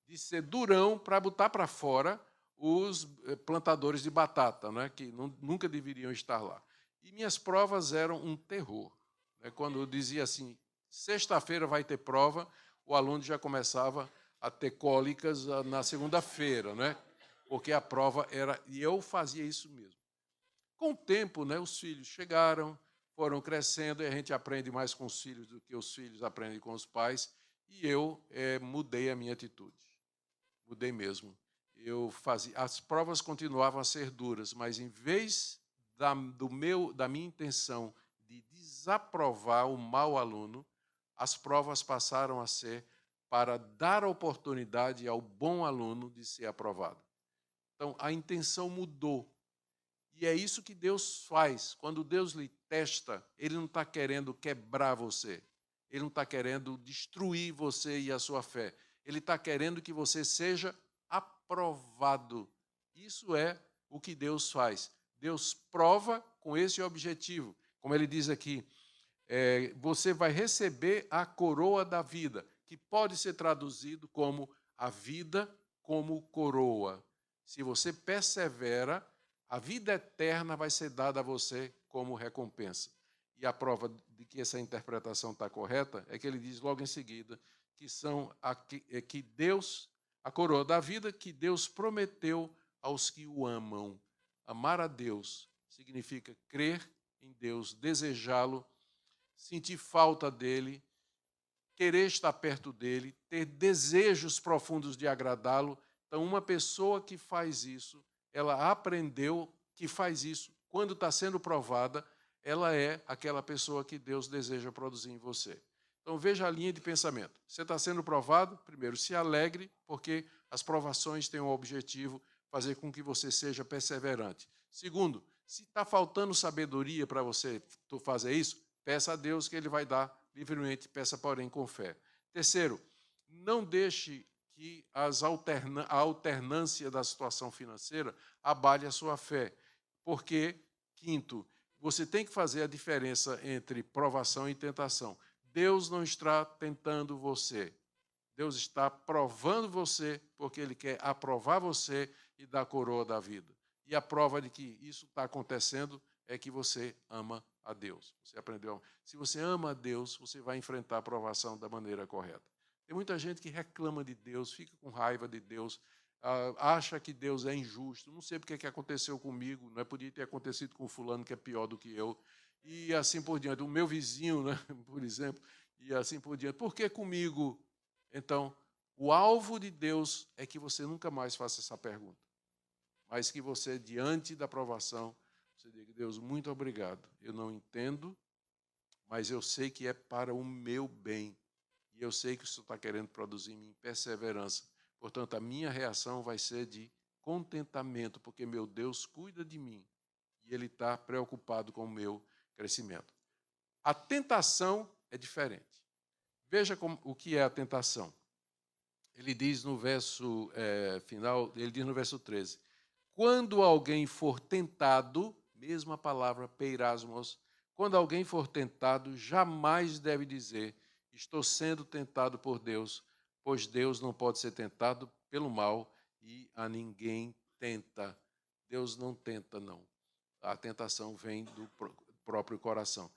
de ser durão para botar para fora os plantadores de batata, né, que nunca deveriam estar lá. E minhas provas eram um terror. Né? Quando eu dizia assim, sexta-feira vai ter prova, o aluno já começava a ter cólicas na segunda-feira, né? Porque a prova era... E eu fazia isso mesmo. Com o tempo, né, os filhos chegaram, foram crescendo, e a gente aprende mais com os filhos do que os filhos aprendem com os pais, e eu mudei a minha atitude. Mudei mesmo. Eu fazia, as provas continuavam a ser duras, mas em vez da minha intenção de desaprovar o mau aluno, as provas passaram a ser para dar oportunidade ao bom aluno de ser aprovado. Então, a intenção mudou. E é isso que Deus faz. Quando Deus lhe testa, Ele não está querendo quebrar você. Ele não está querendo destruir você e a sua fé. Ele está querendo que você seja aprovado. Isso é o que Deus faz. Deus prova com esse objetivo. Como ele diz aqui, você vai receber a coroa da vida, que pode ser traduzido como a vida como coroa. Se você persevera, a vida eterna vai ser dada a você como recompensa. E a prova de que essa interpretação está correta é que ele diz logo em seguida que Deus, a coroa da vida que Deus prometeu aos que o amam. Amar a Deus significa crer em Deus, desejá-lo, sentir falta dele, querer estar perto dele, ter desejos profundos de agradá-lo. Então, uma pessoa que faz isso, ela aprendeu que faz isso. Quando está sendo provada, ela é aquela pessoa que Deus deseja produzir em você. Então, veja a linha de pensamento. Você está sendo provado? Primeiro, se alegre, porque as provações têm um objetivo, fazer com que você seja perseverante. Segundo, se está faltando sabedoria para você fazer isso, peça a Deus que Ele vai dar livremente, peça, porém, com fé. Terceiro, não deixe que a alternância da situação financeira abale a sua fé. Porque, quinto, você tem que fazer a diferença entre provação e tentação. Deus não está tentando você. Deus está provando você porque Ele quer aprovar você e dar a coroa da vida. E a prova de que isso está acontecendo é que você ama a Deus. Você aprendeu? Se você ama a Deus, você vai enfrentar a provação da maneira correta. Tem muita gente que reclama de Deus, fica com raiva de Deus, acha que Deus é injusto. Não sei porque que aconteceu comigo, não é? Podia ter acontecido com fulano que é pior do que eu. E assim por diante. O meu vizinho, né, por exemplo, e assim por diante. Por que comigo? Então, o alvo de Deus é que você nunca mais faça essa pergunta. Mas que você, diante da provação, você diga, Deus, muito obrigado. Eu não entendo, mas eu sei que é para o meu bem. E eu sei que o Senhor está querendo produzir em mim perseverança. Portanto, a minha reação vai ser de contentamento, porque meu Deus cuida de mim. E Ele está preocupado com o meu crescimento. A tentação é diferente. Veja o que é a tentação. Ele diz no verso final, ele diz no verso 13, quando alguém for tentado, mesma palavra, peirasmos, quando alguém for tentado, jamais deve dizer, estou sendo tentado por Deus, pois Deus não pode ser tentado pelo mal e a ninguém tenta. Deus não tenta, não. A tentação vem do próprio coração.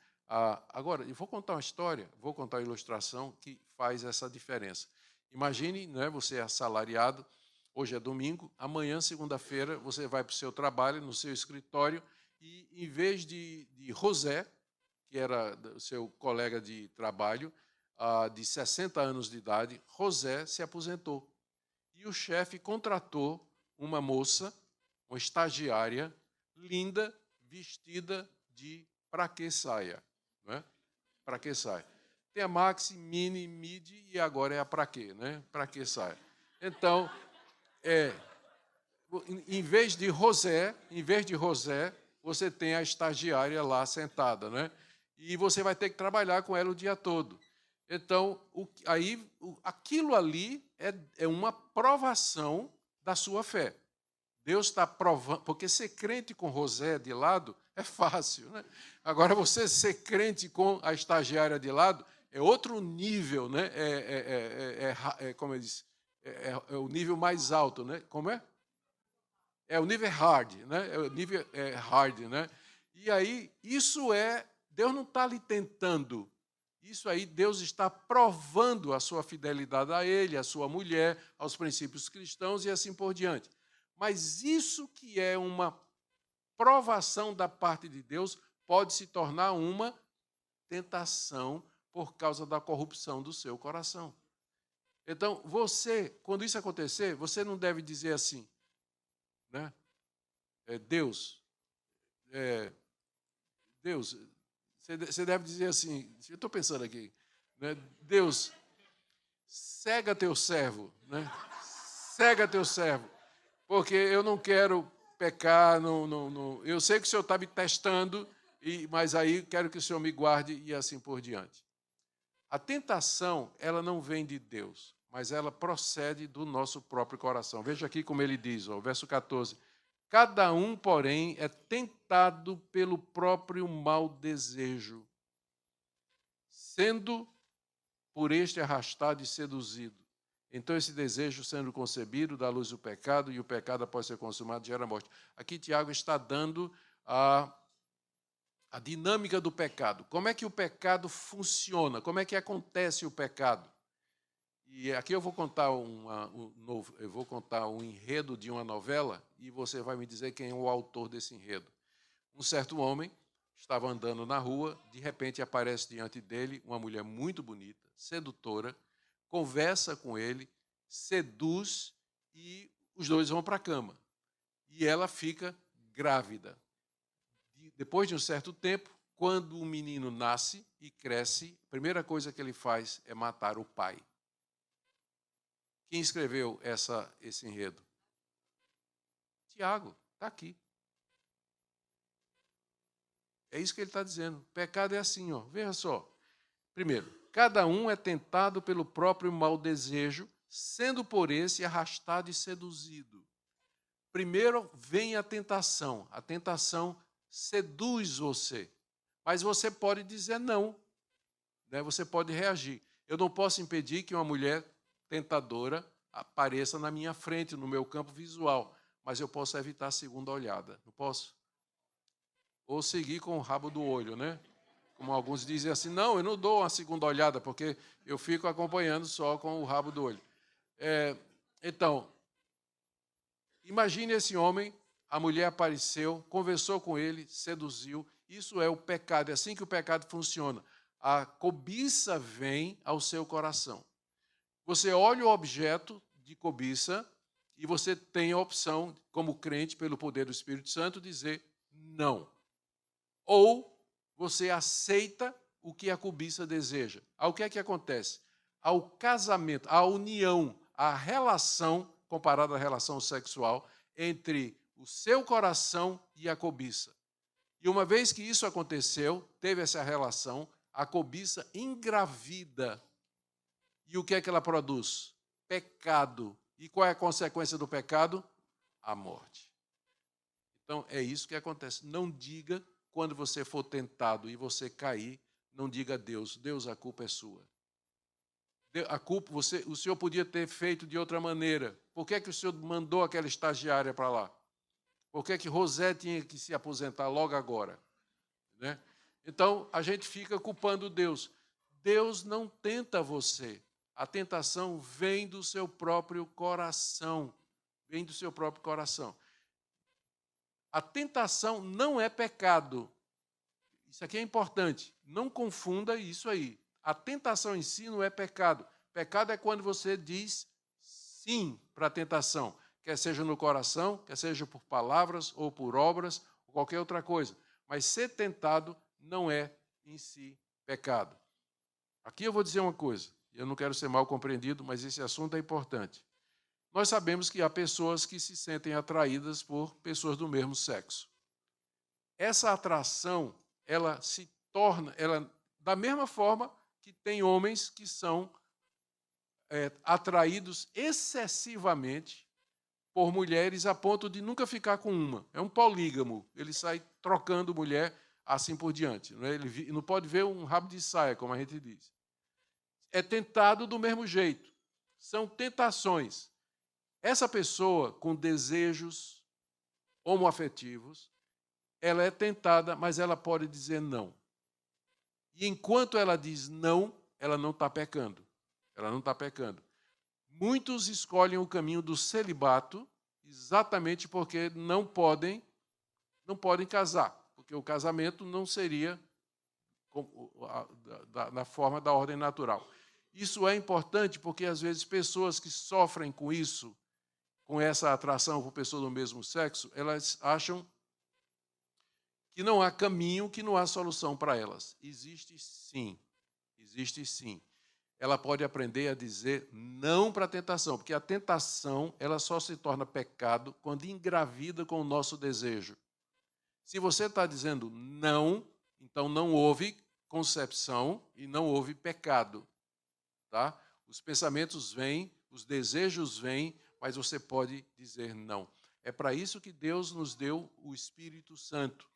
Agora, eu vou contar uma história, vou contar uma ilustração que faz essa diferença. Imagine, né, você é assalariado, hoje é domingo, amanhã, segunda-feira, você vai para o seu trabalho, no seu escritório, e em vez de José, que era o seu colega de trabalho, de 60 anos de idade, José se aposentou. E o chefe contratou uma moça, uma estagiária, linda, vestida de pra que saia. Né? Para que saia. Tem a maxi, mini, midi e agora é a para quê, né? Para que saia. Então, em vez de José, você tem a estagiária lá sentada, né? E você vai ter que trabalhar com ela o dia todo. Então, aquilo ali é uma provação da sua fé. Deus está provando, porque ser crente com José de lado é fácil, né? Agora, você ser crente com a estagiária de lado é outro nível, né? Como eu disse, é o nível mais alto, né? Como é? É o nível hard, né? É o nível hard, né? E aí, Deus não está lhe tentando. Isso aí, Deus está provando a sua fidelidade a Ele, a sua mulher, aos princípios cristãos e assim por diante. Mas isso que é uma provação da parte de Deus pode se tornar uma tentação por causa da corrupção do seu coração. Então, quando isso acontecer, você não deve dizer assim, né? Deus, Deus, você deve dizer assim, eu estou pensando aqui, né? Deus, cega teu servo, né? Cega teu servo, porque eu não quero pecar, eu sei que o Senhor está me testando, mas aí quero que o Senhor me guarde e assim por diante. A tentação, ela não vem de Deus, mas ela procede do nosso próprio coração. Veja aqui como ele diz, verso 14. Cada um, porém, é tentado pelo próprio mau desejo, sendo por este arrastado e seduzido. Então, esse desejo, sendo concebido, dá luz ao pecado, e o pecado, após ser consumado, gera morte. Aqui, Tiago está dando a dinâmica do pecado. Como é que o pecado funciona? Como é que acontece o pecado? E aqui eu vou contar um enredo de uma novela e você vai me dizer quem é o autor desse enredo. Um certo homem estava andando na rua, de repente aparece diante dele uma mulher muito bonita, sedutora, conversa com ele, seduz e os dois vão para a cama. E ela fica grávida. Depois de um certo tempo, quando o menino nasce e cresce, a primeira coisa que ele faz é matar o pai. Quem escreveu esse enredo? Tiago, está aqui. É isso que ele está dizendo. Pecado é assim, ó. Veja só. Primeiro, cada um é tentado pelo próprio mau desejo, sendo por esse arrastado e seduzido. Primeiro vem a tentação. A tentação seduz você. Mas você pode dizer não. Né? Você pode reagir. Eu não posso impedir que uma mulher tentadora apareça na minha frente, no meu campo visual. Mas eu posso evitar a segunda olhada. Não posso? Ou seguir com o rabo do olho, né? Como alguns dizem assim, não, eu não dou uma segunda olhada, porque eu fico acompanhando só com o rabo do olho. Então, imagine esse homem, a mulher apareceu, conversou com ele, seduziu. Isso é o pecado, é assim que o pecado funciona. A cobiça vem ao seu coração. Você olha o objeto de cobiça e você tem a opção, como crente, pelo poder do Espírito Santo, dizer não. Ou você aceita o que a cobiça deseja. O que é que acontece? Ao casamento, à união, à relação, comparada à relação sexual, entre o seu coração e a cobiça. E uma vez que isso aconteceu, teve essa relação, a cobiça engravida. E o que é que ela produz? Pecado. E qual é a consequência do pecado? A morte. Então, é isso que acontece. Não diga, quando você for tentado e você cair, não diga a Deus, Deus, a culpa é sua. A culpa, o senhor podia ter feito de outra maneira. Por que é que o senhor mandou aquela estagiária para lá? Por que é que José tinha que se aposentar logo agora? Né? Então, a gente fica culpando Deus. Deus não tenta você. A tentação vem do seu próprio coração. Vem do seu próprio coração. A tentação não é pecado. Isso aqui é importante. Não confunda isso aí. A tentação em si não é pecado. Pecado é quando você diz sim para a tentação, quer seja no coração, quer seja por palavras ou por obras, ou qualquer outra coisa. Mas ser tentado não é em si pecado. Aqui eu vou dizer uma coisa. Eu não quero ser mal compreendido, mas esse assunto é importante. Nós sabemos que há pessoas que se sentem atraídas por pessoas do mesmo sexo. Essa atração, ela se torna, da mesma forma que tem homens que são atraídos excessivamente por mulheres a ponto de nunca ficar com uma. É um polígamo. Ele sai trocando mulher assim por diante. Ele não pode ver um rabo de saia, como a gente diz. É tentado do mesmo jeito. São tentações. Essa pessoa com desejos homoafetivos, ela é tentada, mas ela pode dizer não. E enquanto ela diz não, ela não está pecando. Ela não está pecando. Muitos escolhem o caminho do celibato exatamente porque não podem casar, porque o casamento não seria na forma da ordem natural. Isso é importante porque, às vezes, pessoas que sofrem com isso, com essa atração por pessoas do mesmo sexo, elas acham que não há caminho, que não há solução para elas. Existe sim. Existe sim. Ela pode aprender a dizer não para a tentação, porque a tentação ela só se torna pecado quando engravida com o nosso desejo. Se você está dizendo não, então não houve concepção e não houve pecado. Tá? Os pensamentos vêm, os desejos vêm, mas você pode dizer não. É para isso que Deus nos deu o Espírito Santo.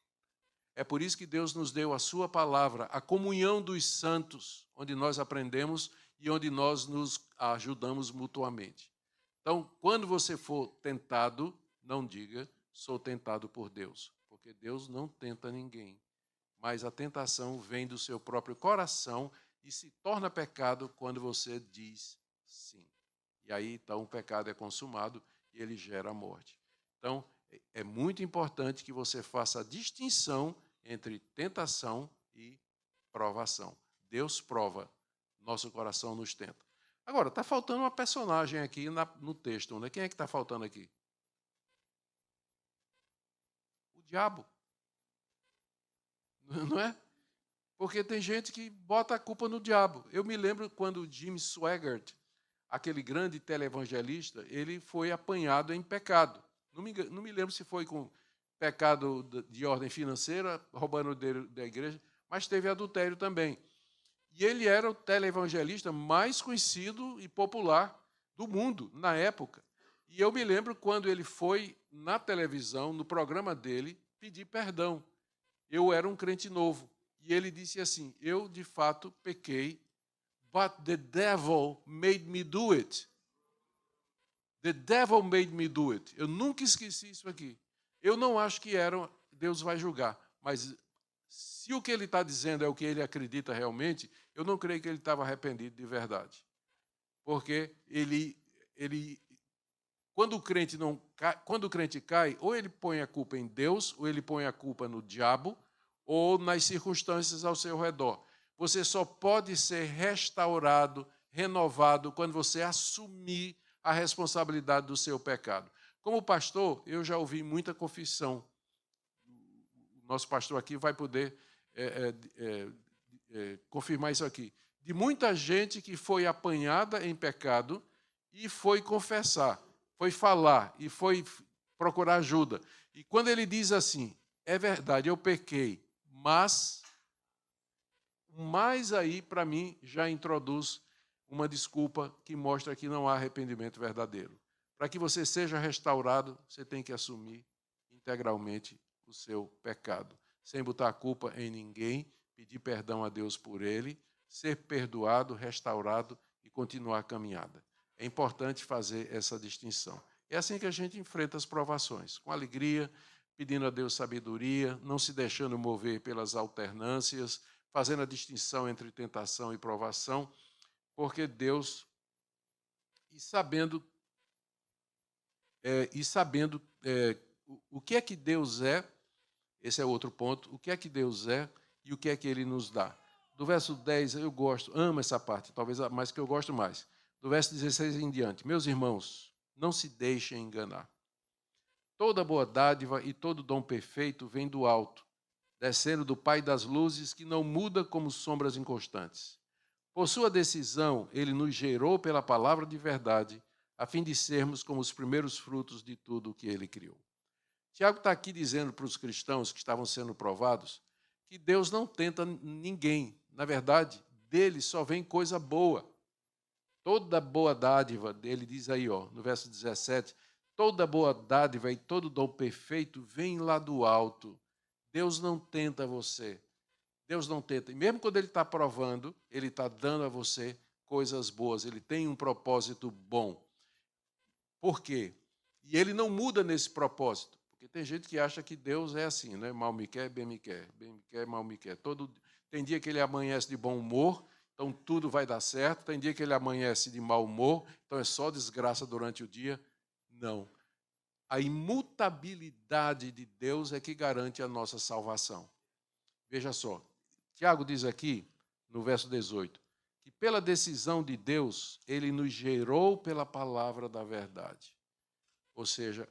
É por isso que Deus nos deu a sua palavra, a comunhão dos santos, onde nós aprendemos e onde nós nos ajudamos mutuamente. Então, quando você for tentado, não diga, sou tentado por Deus, porque Deus não tenta ninguém. Mas a tentação vem do seu próprio coração e se torna pecado quando você diz sim. E aí, então, o pecado é consumado e ele gera a morte. Então, é muito importante que você faça a distinção entre tentação e provação. Deus prova, nosso coração nos tenta. Agora, está faltando uma personagem aqui no texto. Né? Quem é que está faltando aqui? O diabo. Não é? Porque tem gente que bota a culpa no diabo. Eu me lembro quando Jim Swaggart, aquele grande televangelista, ele foi apanhado em pecado. Não me lembro se foi com pecado de ordem financeira, roubando da igreja, mas teve adultério também. E ele era o televangelista mais conhecido e popular do mundo na época. E eu me lembro quando ele foi na televisão, no programa dele, pedir perdão. Eu era um crente novo. E ele disse assim, eu de fato pequei, but the devil made me do it. The devil made me do it. Eu nunca esqueci isso aqui. Eu não acho que Deus vai julgar, mas se o que ele está dizendo é o que ele acredita realmente, eu não creio que ele estava arrependido de verdade. Porque quando o crente cai, ou ele põe a culpa em Deus, ou ele põe a culpa no diabo, ou nas circunstâncias ao seu redor. Você só pode ser restaurado, renovado, quando você assumir a responsabilidade do seu pecado. Como pastor, eu já ouvi muita confissão. O nosso pastor aqui vai poder confirmar isso aqui. De muita gente que foi apanhada em pecado e foi confessar, foi falar e foi procurar ajuda. E quando ele diz assim, é verdade, eu pequei, mas aí, para mim, já introduz uma desculpa que mostra que não há arrependimento verdadeiro. Para que você seja restaurado, você tem que assumir integralmente o seu pecado, sem botar a culpa em ninguém, pedir perdão a Deus por ele, ser perdoado, restaurado e continuar a caminhada. É importante fazer essa distinção. É assim que a gente enfrenta as provações, com alegria, pedindo a Deus sabedoria, não se deixando mover pelas alternâncias, fazendo a distinção entre tentação e provação, porque Deus, e sabendo o que é que Deus é, esse é outro ponto, o que é que Deus é e o que é que Ele nos dá. Do verso 10, eu amo essa parte, talvez a mais que eu gosto mais. Do verso 16 em diante, meus irmãos, não se deixem enganar. Toda boa dádiva e todo dom perfeito vem do alto, descendo do Pai das luzes, que não muda como sombras inconstantes. Por sua decisão, Ele nos gerou pela palavra de verdade, a fim de sermos como os primeiros frutos de tudo o que Ele criou. Tiago está aqui dizendo para os cristãos que estavam sendo provados que Deus não tenta ninguém. Na verdade, dele só vem coisa boa. Toda boa dádiva, ele diz aí, no verso 17, toda boa dádiva e todo dom perfeito vem lá do alto. Deus não tenta você. Deus não tenta. E mesmo quando Ele está provando, Ele está dando a você coisas boas. Ele tem um propósito bom. Por quê? E Ele não muda nesse propósito. Porque tem gente que acha que Deus é assim, né? Mal me quer, bem me quer. Bem me quer, mal me quer. Tem dia que Ele amanhece de bom humor, então tudo vai dar certo. Tem dia que Ele amanhece de mau humor, então é só desgraça durante o dia. Não. A imutabilidade de Deus é que garante a nossa salvação. Veja só, Tiago diz aqui, no verso 18, que pela decisão de Deus, Ele nos gerou pela palavra da verdade. Ou seja,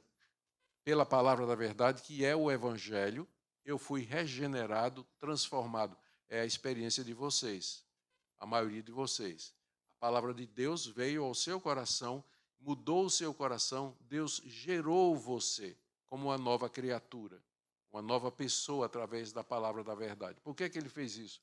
pela palavra da verdade, que é o Evangelho, eu fui regenerado, transformado. É a experiência de vocês, a maioria de vocês. A palavra de Deus veio ao seu coração, mudou o seu coração, Deus gerou você como uma nova criatura, uma nova pessoa através da palavra da verdade. Por que Ele fez isso?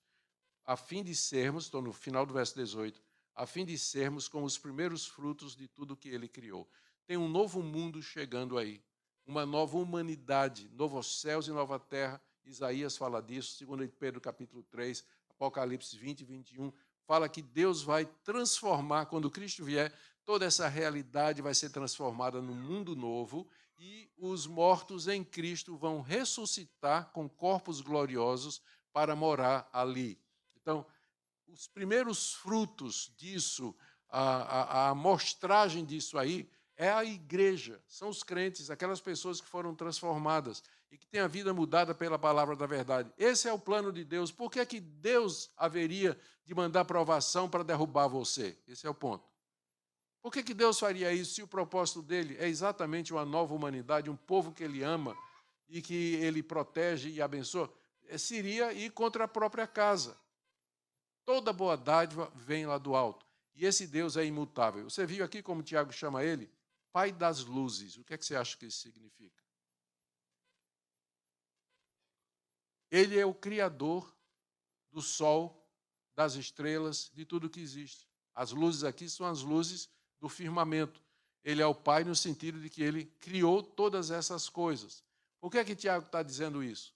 A fim de sermos, estou no final do verso 18, a fim de sermos como os primeiros frutos de tudo que Ele criou. Tem um novo mundo chegando aí, uma nova humanidade, novos céus e nova terra. Isaías fala disso, 2 Pedro capítulo 3, Apocalipse 20 e 21, fala que Deus vai transformar, quando Cristo vier, toda essa realidade vai ser transformada num mundo novo e os mortos em Cristo vão ressuscitar com corpos gloriosos para morar ali. Então, os primeiros frutos disso, a amostragem disso aí, é a igreja, são os crentes, aquelas pessoas que foram transformadas e que têm a vida mudada pela palavra da verdade. Esse é o plano de Deus. Por que é que Deus haveria de mandar provação para derrubar você? Esse é o ponto. Por que Deus faria isso se o propósito dele é exatamente uma nova humanidade, um povo que ele ama e que ele protege e abençoa? Seria ir contra a própria casa. Toda boa dádiva vem lá do alto. E esse Deus é imutável. Você viu aqui como Tiago chama ele? Pai das luzes. O que é que você acha que isso significa? Ele é o criador do sol, das estrelas, de tudo que existe. As luzes aqui são as luzes do firmamento. Ele é o Pai no sentido de que ele criou todas essas coisas. Por que é que Tiago está dizendo isso?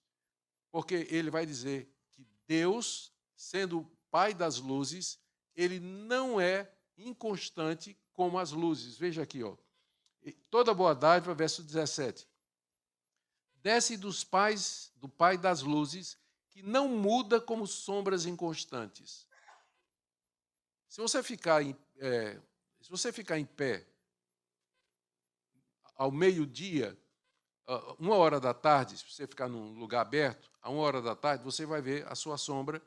Porque ele vai dizer que Deus, sendo o Pai das luzes, ele não é inconstante como as luzes. Veja aqui, ó. Toda boa dádiva, verso 17. Desce dos pais, do Pai das luzes, que não muda como sombras inconstantes. Se você ficar em pé ao meio-dia, 1h da tarde, se você ficar num lugar aberto, a 1h da tarde, você vai ver a sua sombra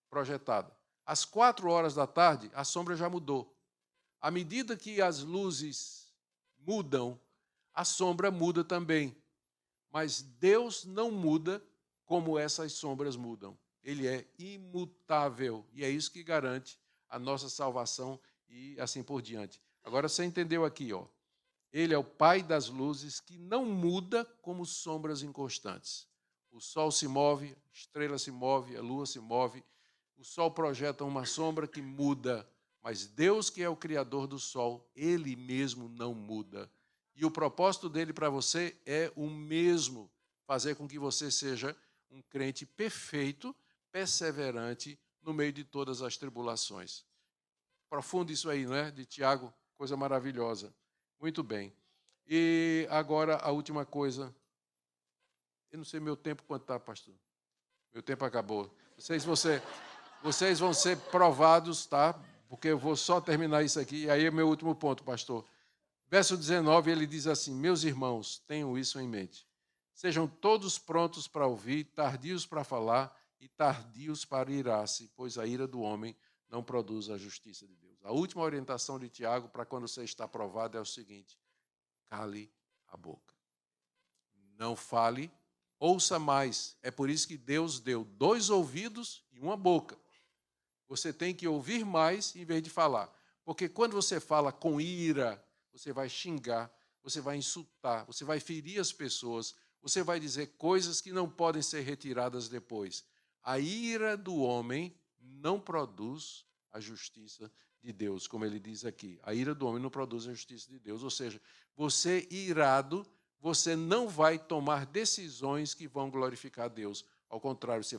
projetada. Às 4h da tarde, a sombra já mudou. À medida que as luzes mudam, a sombra muda também. Mas Deus não muda como essas sombras mudam. Ele é imutável. E é isso que garante a nossa salvação e assim por diante. Agora você entendeu aqui, ó. Ele é o Pai das luzes que não muda como sombras inconstantes. O sol se move, a estrela se move, a lua se move. O sol projeta uma sombra que muda, mas Deus, que é o Criador do sol, Ele mesmo não muda. E o propósito dele para você é o mesmo, fazer com que você seja um crente perfeito, perseverante no meio de todas as tribulações. Profundo isso aí, não é? De Tiago, coisa maravilhosa. Muito bem. E agora a última coisa. Eu não sei meu tempo quanto está, pastor. Meu tempo acabou. Vocês vão ser provados, tá? Porque eu vou só terminar isso aqui. E aí é meu último ponto, pastor. Verso 19, ele diz assim: meus irmãos, tenham isso em mente. Sejam todos prontos para ouvir, tardios para falar e tardios para irar-se, pois a ira do homem não produz a justiça de Deus. A última orientação de Tiago para quando você está provado é o seguinte: cale a boca. Não fale, ouça mais. É por isso que Deus deu 2 ouvidos e 1 boca. Você tem que ouvir mais em vez de falar. Porque quando você fala com ira, você vai xingar, você vai insultar, você vai ferir as pessoas, você vai dizer coisas que não podem ser retiradas depois. A ira do homem não produz a justiça de Deus, como ele diz aqui. A ira do homem não produz a justiça de Deus. Ou seja, você irado, você não vai tomar decisões que vão glorificar a Deus. Ao contrário, se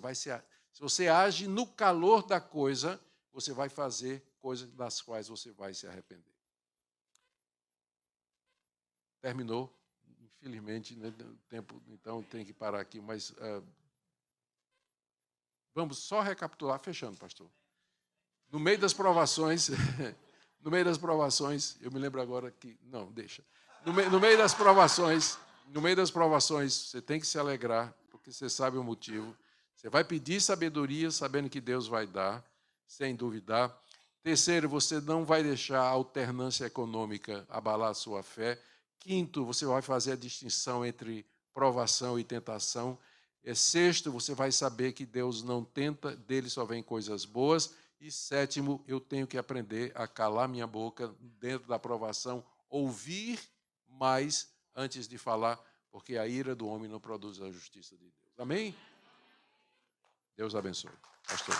você age no calor da coisa, você vai fazer coisas das quais você vai se arrepender. Terminou. Infelizmente, né, o tempo, então, tem que parar aqui, mas vamos só recapitular, fechando, pastor. No meio das provações, eu me lembro agora que, não, deixa. No meio das provações, você tem que se alegrar, porque você sabe o motivo. Você vai pedir sabedoria, sabendo que Deus vai dar, sem duvidar. Terceiro, você não vai deixar a alternância econômica abalar a sua fé. Quinto, você vai fazer a distinção entre provação e tentação. Sexto, você vai saber que Deus não tenta, dele só vem coisas boas. E sétimo, eu tenho que aprender a calar minha boca dentro da provação, ouvir mais antes de falar, porque a ira do homem não produz a justiça de Deus. Amém? Deus abençoe. Pastor.